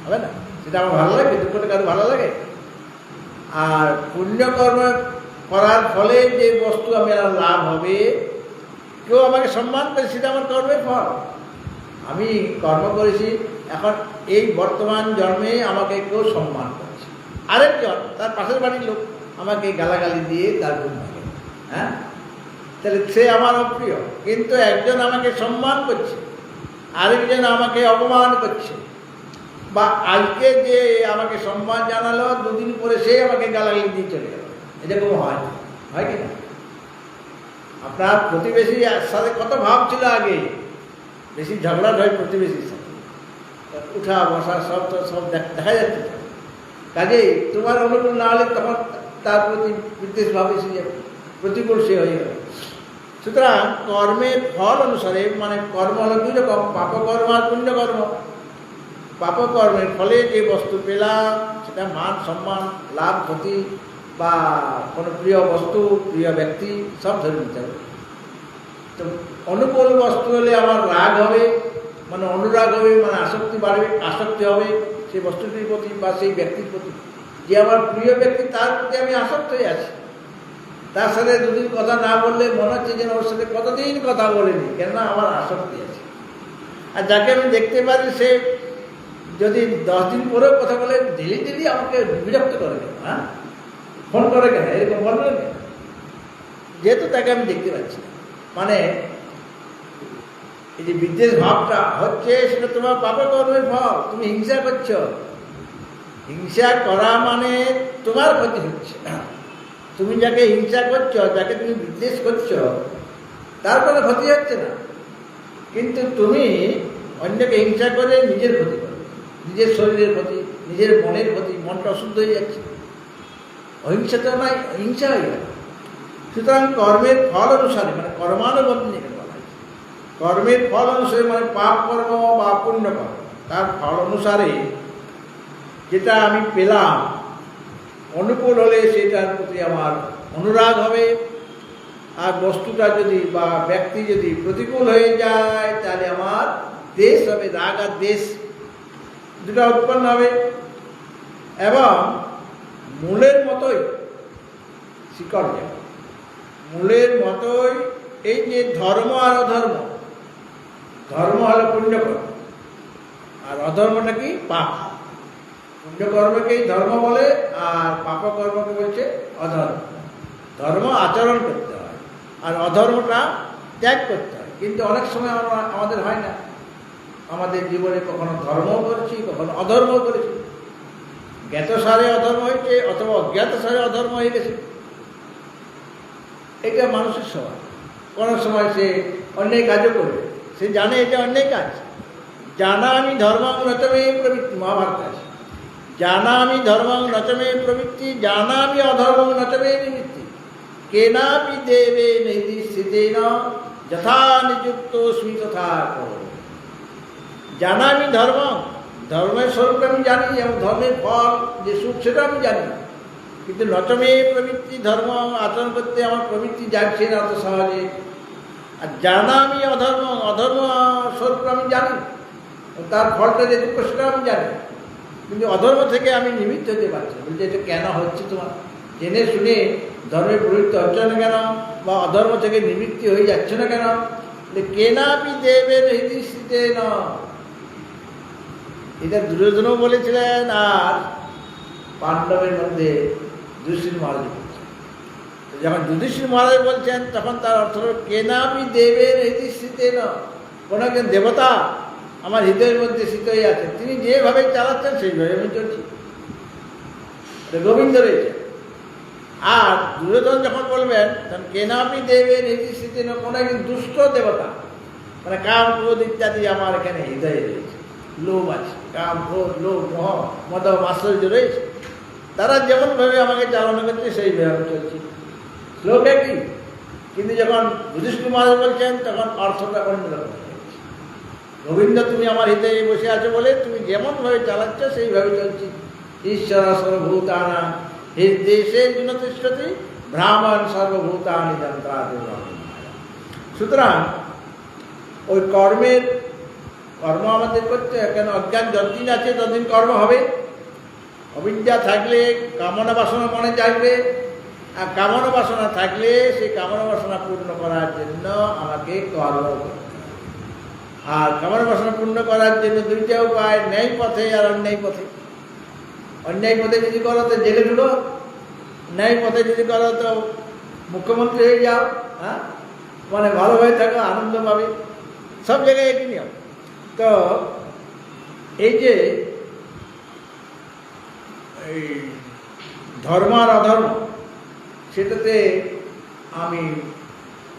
হবে না? সেটা আমার ভালো লাগে, দুঃখটা কারো ভালো লাগে। আর পুণ্যকর্ম করার ফলে যে বস্তু আমি লাভ হবে, কেউ আমাকে সম্মান করে, সেটা আমার কর্মের ফল। আমি কর্ম করেছি, এখন এই বর্তমান জন্মে আমাকে কেউ সম্মান করছে, আরেকজন তার পাশের বাড়ির লোক আমাকে গালাগালি দিয়ে তার গুণ ভাগে, হ্যাঁ, তাহলে সে আমার অপ্রিয়। কিন্তু একজন আমাকে সম্মান করছে, আরেকজন আমাকে অপমান করছে, বা আজকে যে আমাকে সম্মান জানালো, দুদিন পরে সে আমাকে গালাগালি দিয়ে চলে গেল। এরকম হয়, হয় কি না? আপনার প্রতিবেশীর সাথে কত ভাব ছিল আগে, বেশি ঝগড়া হয় প্রতিবেশীর সাথে, উঠা বসা সব তো সব দেখা যাচ্ছে। কাজেই তোমার অনুকূল না হলে তখন তার প্রতি বিদ্বেষ ভাব এসে যাবে, প্রতিকূল সে হয়ে যাবে। সুতরাং কর্মের ফল অনুসারে, মানে কর্ম হলো দুই রকম, পাপকর্ম আর পুণ্যকর্ম। পাপকর্মের ফলে যে বস্তু পেলাম সেটা মান সম্মান, লাভ ক্ষতি বা কোনো প্রিয় বস্তু, প্রিয় ব্যক্তি সব ধরে নিতে হবে। তো অনুকূল বস্তু হলে আমার রাগ হবে, মানে অনুরাগ হবে, মানে আসক্তি বাড়বে, আসক্তি হবে সেই বস্তুটির প্রতি বা সেই ব্যক্তির প্রতি। যে আমার প্রিয় ব্যক্তি তার প্রতি আমি আসক্ত হয়ে আছি, তার সাথে দুদিন কথা না বললে মনে হচ্ছে যেন ওর সাথে কতদিন কথা বলিনি, কেননা আমার আসক্তি আছে। আর যাকে আমি দেখতে পারি সে যদি 10 দিন পরেও কথা বলে, ডেলি আমাকে বিরক্ত করে কেন, হ্যাঁ, ফোন করে কেন, এরকম বলবে কেন? যেহেতু তাকে আমি দেখতে পাচ্ছি, মানে এই যে বিদ্বেষ ভাবটা হচ্ছে সেটা তোমার পাপের কর্মের ফল। তুমি হিংসা করছো, হিংসা করা মানে তোমার ক্ষতি হচ্ছে। তুমি যাকে হিংসা করছো, যাকে তুমি বিদ্বেষ করছো, তার কোনো ক্ষতি হচ্ছে না, কিন্তু তুমি অন্যকে হিংসা করে নিজের ক্ষতি করো, নিজের শরীরের ক্ষতি, নিজের মনের ক্ষতি, মনটা অশুদ্ধ হয়ে যাচ্ছে। অহিংসা তো নয়, হিংসা হয়ে গেল। সুতরাং কর্মের ফল অনুসারে, মানে কর্মানুবন্ধী বলা হয়, কর্মের ফল অনুসারে মানে পাপ কর্ম বা পুণ্য কর্ম, তার ফল অনুসারে যেটা আমি পেলাম অনুকূল হলে সেটার প্রতি আমার অনুরাগ হবে, আর বস্তুটা যদি বা ব্যক্তি যদি প্রতিকূল হয়ে যায় তাহলে আমার দেশ হবে, রাগ আর দেশ দুটা উৎপন্ন হবে। এবং মূলের মতোই শিকড় যাবে, মূলের মতোই এই যে ধর্ম আর অধর্ম, ধর্ম হলো পুণ্যকর্ম আর অধর্মটা কি পাপ। পুণ্যকর্মকেই ধর্ম বলে আর পাপকর্মকে বলছে অধর্ম। ধর্ম আচরণ করতে হয় আর অধর্মটা ত্যাগ করতে হয়, কিন্তু অনেক সময় আমাদের হয় না। আমাদের জীবনে কখনো ধর্মও করেছি, কখনো অধর্মও করেছি। জ্ঞাতসারে অধর্ম হয়েছে অথবা অজ্ঞাতসারে অধর্ম হয়ে গেছে, এটা মানুষের স্বভাব। কোনো সময় সে অন্যায় কাজও করবে, সে জানে এটা অন্যায় কাজ। জানা আমি ধর্মাং নচমে প্রবৃত্তি, মহাভারত আছে। জানা আমি ধর্মাং নচমে প্রবৃত্তি, জানা আমি অধর্মং নচমে নিবৃত্তি, কেনাপি দেবে নির্দিষ্টিতেন যথা নিযুক্ত স্মি তথা করো। জানা আমি ধর্ম, ধর্মের স্বরূপ আমি জানি এবং ধর্মের ফল যে সুখ সেটা আমি জানি, কিন্তু নচমে প্রবৃত্তি ধর্ম আচরণ করতে আমার প্রবৃত্তি জাগছে না অত সহজে। আর জানা আমি অধর্ম, অধর্ম স্বরূপ আমি জানি, তার ফলটা যে দুঃখ সেটা আমি জানি, কিন্তু অধর্ম থেকে আমি নিমিত্ত হতে পারছি। বলছে এটা কেন হচ্ছে তোমার? জেনে শুনে ধর্মের প্রবৃত্তি হচ্ছে না কেন, বা অধর্ম থেকে নিবৃত্তি হয়ে যাচ্ছে না কেন? কেনাপি দেবের হৃদিস্থিতে ন, এটা দুর্যোধনও বলেছিলেন, আর পাণ্ডবের মধ্যে যুধিষ্ঠির মহারাজ বলছেন। যখন যুধিষ্ঠির মহারাজ বলছেন তখন তার অর্থ হল কেনাপি দেবের হৃদিস্থিতে ন, কোনো একজন দেবতা আমার হৃদয়ের মধ্যে স্থিত হয়ে আছেন, তিনি যেভাবে চালাচ্ছেন সেইভাবে আমি চলছি, গোবিন্দ রয়েছে। আর দুর্যোধন যখন বলবেন তখন কেনাপি দেবের হৃদিস্থিতে ন, কোনো একজন দুষ্ট দেবতা, মানে কাম ক্রোধ ইত্যাদি আমার এখানে হৃদয়ে রয়েছে, লোভ আছে, কাম ক্রোধ লোভ মোহ মদ মাশ্চর্য রয়েছে, তারা যেমনভাবে আমাকে চালনা করছে সেইভাবে আমি চলছি। শ্লোক একই, কিন্তু যখন যুধিষ্ঠির মহারাজ বলছেন তখন অর্থটা অন্যরকম। গোবিন্দ তুমি আমার হৃদয়ে বসে আছো বলে তুমি যেমনভাবে চালাচ্ছ সেইভাবে চলছি। ঈশ্বর সর্বভূতানা হৃদেশে গুণতিষ্ঠতি ব্রাহ্মণ সর্বভূতানি যন্ত্রাদি। সুতরাং ওই কর্ম আমাদের করতে, কেন অজ্ঞান যতদিন আছে ততদিন কর্ম হবে। অবিদ্যা থাকলে কামনা বাসনা মনে জাগবে, আর কামনা বাসনা থাকলে সেই কামনা বাসনা পূর্ণ করার জন্য আমাকে কর্ম করতে হবে। আর কামনা বাসনা পূর্ণ করার জন্য দুইটা উপায়, ন্যায় পথে আর অন্যায় পথে। অন্যায় পথে যদি করো তো জেলে ঢুলো, ন্যায় পথে যদি করো তো মুখ্যমন্ত্রী হয়ে যাও, হ্যাঁ, মানে ভালো হয়ে থাকো, আনন্দ পাবে, সব জায়গায় একই নিয়ম। তো এই যে এই ধর্ম আর অধর্ম, সেটাতে আমি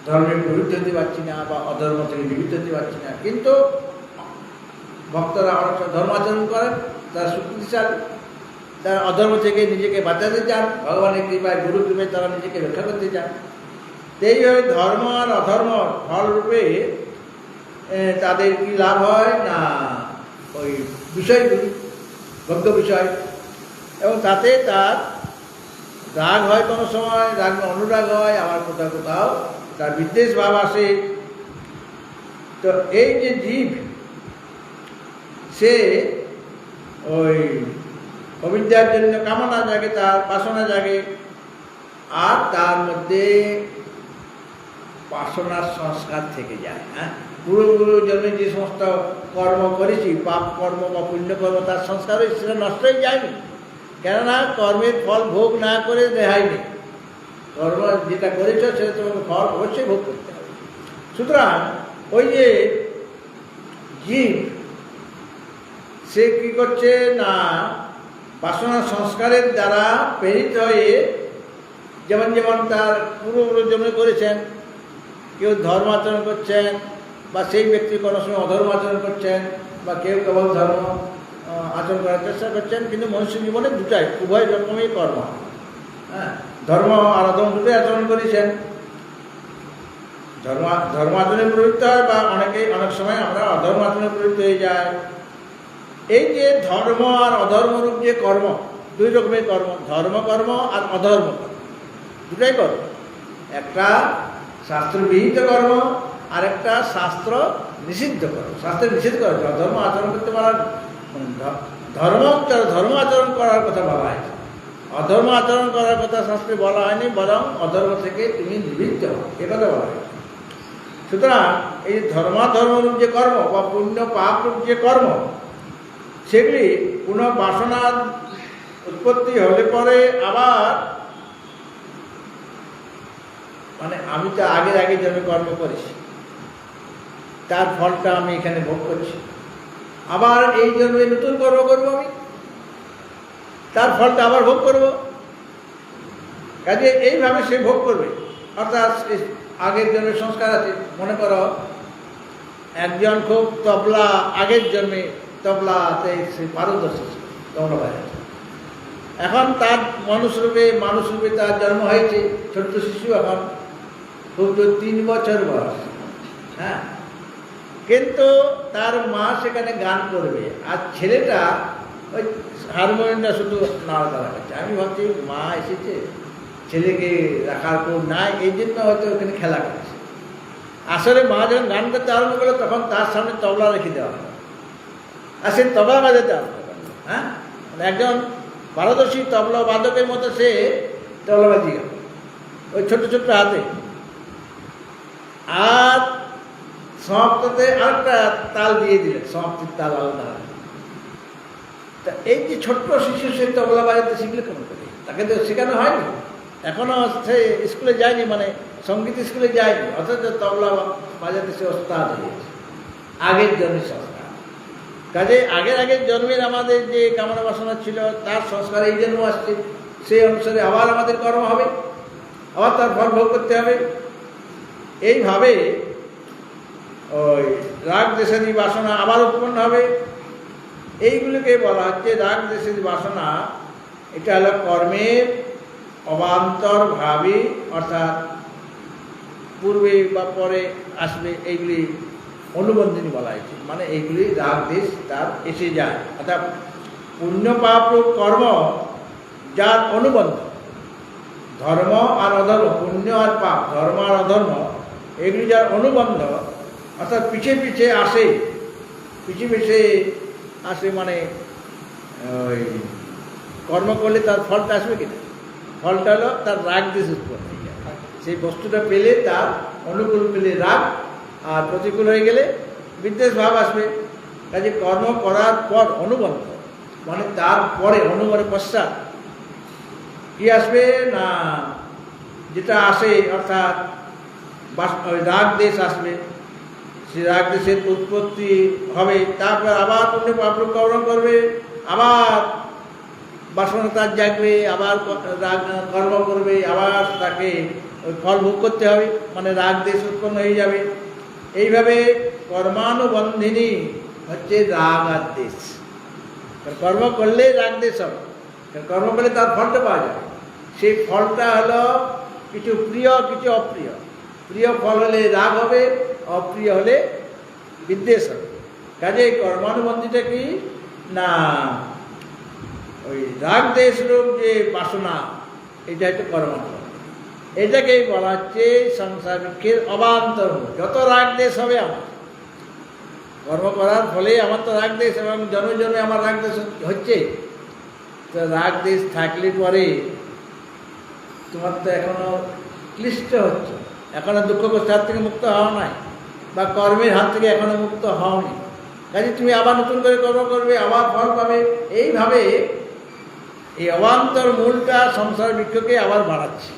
ধর্মের বিরুদ্ধ হতে পারছি না বা অধর্ম থেকে নিবৃত্ত হতে পারছি না, কিন্তু ভক্তরা অনেক ধর্মাচরণ করেন, তারা শক্তিশালী, তারা অধর্ম থেকে নিজেকে বাঁচাতে চান, ভগবানের কৃপায় গুরু কৃপায় তারা নিজেকে রক্ষা করতে চান। এইভাবে ধর্ম আর অধর্ম ফলরূপে তাদের কি লাভ হয় না, ওই বিষয়গুলি ভোগ্য বিষয়, এবং তাতে তার রাগ হয়, কোনো সময় রাগ অনুরাগ হয়, আবার কোথাও কোথাও তার বিদ্বেষ ভাব আসে। তো এই যে জীব, সে ওই অবিদ্যার জন্য কামনা জাগে, তার বাসনা জাগে, আর তার মধ্যে বাসনার সংস্কার থেকে যায়। হ্যাঁ, পূর্ব জন্মে যে সমস্ত কর্ম করেছি, পাপ কর্ম বা পুণ্য কর্ম, তার সংস্কার হয়েছে, সেটা নষ্ট হয়ে যায়নি, কেননা কর্মের ফল ভোগ না করে রেহাই নেই। কর্ম যেটা করেছ সেটা তোমাকে ফল অবশ্যই ভোগ করতে হবে। সুতরাং ওই যে জীব, সে কী করছে না, বাসনা সংস্কারের দ্বারা প্রেরিত হয়ে, যেমন যেমন তার পূর্বজন্মে করেছেন, কেউ ধর্মাচরণ করছেন, বা সেই ব্যক্তি কোনো সময় অধর্ম আচরণ করছেন, বা কেউ কেবল ধর্ম আচরণ করার চেষ্টা করছেন, কিন্তু মনুষ্য জীবনে দুটাই, উভয় রকমই কর্ম। হ্যাঁ, ধর্ম আর অধর্ম দুটোই আচরণ করেছেন। ধর্ম আচরণে প্রবৃত্ত হয়, বা অনেক সময় আমরা অধর্ম আচরণে প্রবৃত্ত হয়ে যায়। এই যে ধর্ম আর অধর্মরূপ যে কর্ম, দুই রকমের কর্ম, ধর্মকর্ম আর অধর্ম কর্ম, দুটাই কর্ম। একটা শাস্ত্রবিহিত কর্ম, আর একটা শাস্ত্র নিষিদ্ধ কর্ম। শাস্ত্রে নিষিদ্ধ করা, অধর্ম আচরণ করতে পারার, ধর্ম আচরণ করার কথা বলা হয়েছে, অধর্ম আচরণ করার কথা শাস্ত্রে বলা হয়নি, বরং অধর্ম থেকে তুমি নিবৃত্ত হও, এ কথা বলা হয়েছে। সুতরাং এই ধর্মাধর্মরূপ যে কর্ম বা পুণ্য পাপরূপ যে কর্ম, সেগুলি পুনঃ বাসনার উৎপত্তি হলে পরে আবার, মানে আমি তো আগে জন্মে কর্ম করেছি, তার ফলটা আমি এখানে ভোগ করছি, আবার এই জন্মে নতুন কর্ম করবো আমি, তার ফলটা আবার ভোগ করব। কাজে এইভাবে সে ভোগ করবে। অর্থাৎ আগের জন্মের সংস্কার আছে। মনে করো একজন খুব তবলা, আগের জন্মে তবলাতে সে পারদর্শী ছিল, তবলা বাজাচ্ছে। এখন তার মানুষরূপে তার জন্ম হয়েছে, ছোট্ট শিশু, এখন খুব 3 বছর বয়স, কিন্তু তার মা সেখানে গান করবে, আর ছেলেটা ওই হারমোনিয়ামটা শুধু নাড়াচাড়া করছে। আমি ভাবছি মা এসেছে, ছেলেকে রাখার কেউ নাই, এই জন্য হয়তো ওখানে খেলা করছে। আসলে মা যখন গান করতে আরম্ভ করলো তখন তার সামনে তবলা রেখে দেওয়া হলো, আর সে তবলা বাজাতে আরম্ভ করলো। হ্যাঁ, মানে একজন পারদর্শী তবলা বাদকের মতো সে তবলা বাজিয়ে গেল ওই ছোট্ট ছোট্ট হাতে। আর সমাপ্ততে আরেকটা তাল দিয়ে দিলেন, সমাপ্তির তাল আলাদা। তা এই যে ছোট্ট শিশু সে তবলা বাজাতে শিখলে কেমন করে? তাকে তো শেখানো হয়নি, এখনও সে স্কুলে যায়নি, মানে সঙ্গীত স্কুলে যায়নি, অথচ তবলা বাজাতে সে ওস্তাদ হয়েছে আগের জন্মের সংস্কার। কাজে আগের জন্মের আমাদের যে কামনা বাসনা ছিল তার সংস্কার এই জন্ম আসছে, সেই অনুসারে আবার আমাদের কর্ম হবে, আবার তার ফল ভোগ করতে হবে। এইভাবে ওই রাগ দেশাদি বাসনা আবার উৎপন্ন হবে। এইগুলোকে বলা হচ্ছে রাগ দেশাদি বাসনা। এটা হলো কর্মের অবান্তরভাবে, অর্থাৎ পূর্বে বা পরে আসবে, এইগুলি অনুবন্ধিনী বলা হয়েছে। মানে এইগুলি রাগ দেশ তার এসে যায়, অর্থাৎ পুণ্য পাপ কর্ম যার অনুবন্ধ, ধর্ম আর অধর্ম, পুণ্য আর পাপ, ধর্ম আর অধর্ম, এগুলি যার অনুবন্ধ, অর্থাৎ পিছে পিছে আসে, পিছে আসে। মানে ওই কর্ম করলে তার ফলটা আসবে কিনা, ফলটা হলো তার রাগ দেশ উৎপন্ন হয়ে যায়। সেই বস্তুটা পেলে তার অনুকূল পেলে রাগ, আর প্রতিকূল হয়ে গেলে বিদ্বেষ ভাব আসবে। কাজে কর্ম করার পর অনুবন্ধ, মানে তারপরে অনুবন্ধের পশ্চাৎ কি আসবে না, যেটা আসে অর্থাৎ রাগ দেশ আসবে। সে রাগ দেশের উৎপত্তি হবে, তারপর আবার পুণ্য পাপ কর্ম করবে, আবার বাসনা তার জাগবে, আবার রাগ কর্ম করবে, আবার তাকে ওই ফল ভোগ করতে হবে, মানে রাগ দেশ উৎপন্ন হয়ে যাবে। এইভাবে কর্মানুবন্ধিনী হচ্ছে রাগ আর দেশ। কর্ম করলে রাগ দেশ হবে, কর্ম করলে তার ফলটা পাওয়া যাবে। সেই ফলটা হলো কিছু প্রিয় কিছু অপ্রিয়। প্রিয় ফল হলে রাগ হবে, অপ্রিয় হলে বিদ্বেষ হবে। কাজে কর্মানুবন্ধিটা কি না, ওই রাগ দেশ রূপ যে বাসনা, এটা হচ্ছে কর্মানুবন্ধী। এটাকেই বলা হচ্ছে সংসার বৃক্ষের অবান্তর। যত রাগ দেশ হবে আমার কর্ম করার ফলে, আমার তো রাগ দেশ, এবং জন্মে জন্মে আমার রাগ দেশ হচ্ছে। তো রাগ দেশ থাকলে পরে তোমার তো এখনো ক্লিষ্ট হচ্ছে, এখনো দুঃখ কষ্ট হাত থেকে মুক্ত হওয়া নাই, বা কর্মের হাত থেকে এখনো মুক্ত হওনি। কাজে তুমি আবার নতুন করে কর্ম করবে, আবার ফল পাবে। এইভাবে এই অবান্তর মূলটা সংসার বৃক্ষকে আবার বাড়াচ্ছে।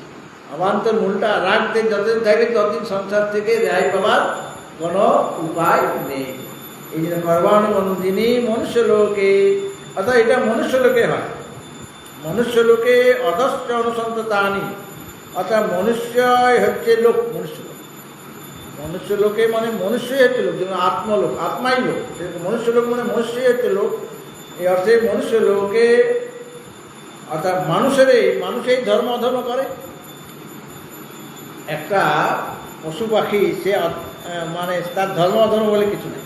অবান্তর মূলটা রাগ দেশ যতদিন থাকবে ততদিন সংসার থেকে রেহাই পাবার কোনো উপায় নেই। এই জন্য কর্মানুবন্ধিনী মনুষ্য লোকে, অর্থাৎ এটা মনুষ্য লোকে হয়। মনুষ্য লোকে অধস্য অনুসন্ততানি, অর্থাৎ মনুষ্যই হচ্ছে লোক। মনুষ্য লোকে মানে মনুষ্যই হচ্ছে লোক, যেমন আত্মলোক, আত্মাই লোক। মনুষ্য লোক মানে মনুষ্যই হচ্ছে লোক। এই অর্থে মনুষ্য লোকে, অর্থাৎ মানুষেই ধর্ম অধর্ম করে। একটা পশু পাখি সে মানে তার ধর্ম অধর্ম বলে কিছু নেই।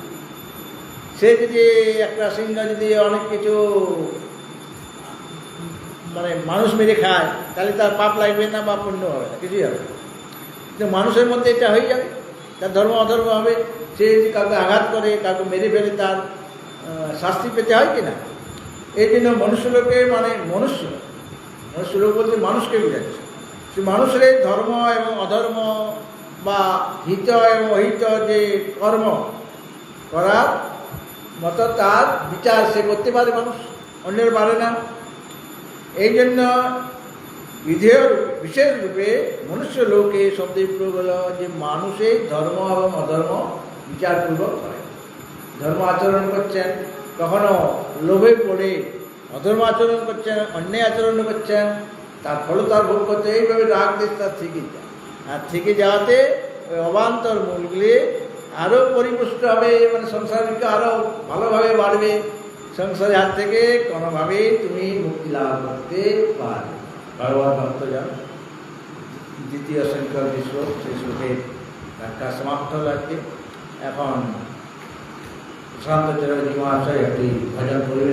সে যদি একটা সিংহ যদি অনেক কিছু মানে মানুষ মেরে খায়, তাহলে তার পাপ লাগবে না বা পুণ্য হবে না, কিছুই হবে না। কিন্তু মানুষের মধ্যে এটা হয়ে যাবে, তার ধর্ম অধর্ম হবে। সে যদি কাউকে আঘাত করে, কাউকে মেরে ফেলে, তার শাস্তি পেতে হয় কিনা। এই জন্য মনুষ্য লোকে মানে মনুষ্য লোক বলতে মানুষকে বোঝাচ্ছে। সে মানুষের ধর্ম এবং অধর্ম বা হিত এবং অহিত যে কর্ম করার মতো তার বিচার সে করতে পারে, মানুষ অন্যের পারে না। এই জন্য বিধেয় বিশেষ রূপে মনুষ্য লোকে শব্দের প্রয়োগ হল যে মানুষের ধর্ম এবং অধর্ম বিচারপূর্বক করে। ধর্ম আচরণ করছেন, কখনো লোভে পড়ে অধর্ম আচরণ করছেন, অন্যায় আচরণ করছেন, তার ফলে তার ভোগ করছে। এইভাবে রাগ দেশ তার থেকে যায়, আর থেকে যাওয়াতে ওই অবান্তর মূলগুলি আরও পরিপুষ্ট হবে, মানে সংসারকে আরও ভালোভাবে বাড়বে। সংসারের হাত থেকে কোনোভাবেই তুমি মুক্তি লাভ করতে পারবে। ভগবান ভক্তজন দ্বিতীয় সংখ্যক যে শ্লোক, সেই শ্লোকের ব্যাখ্যা সমাপ্ত লাগছে। এখন प्रशांत चैटर्जी महाशय একটি ভজন পরিবেশন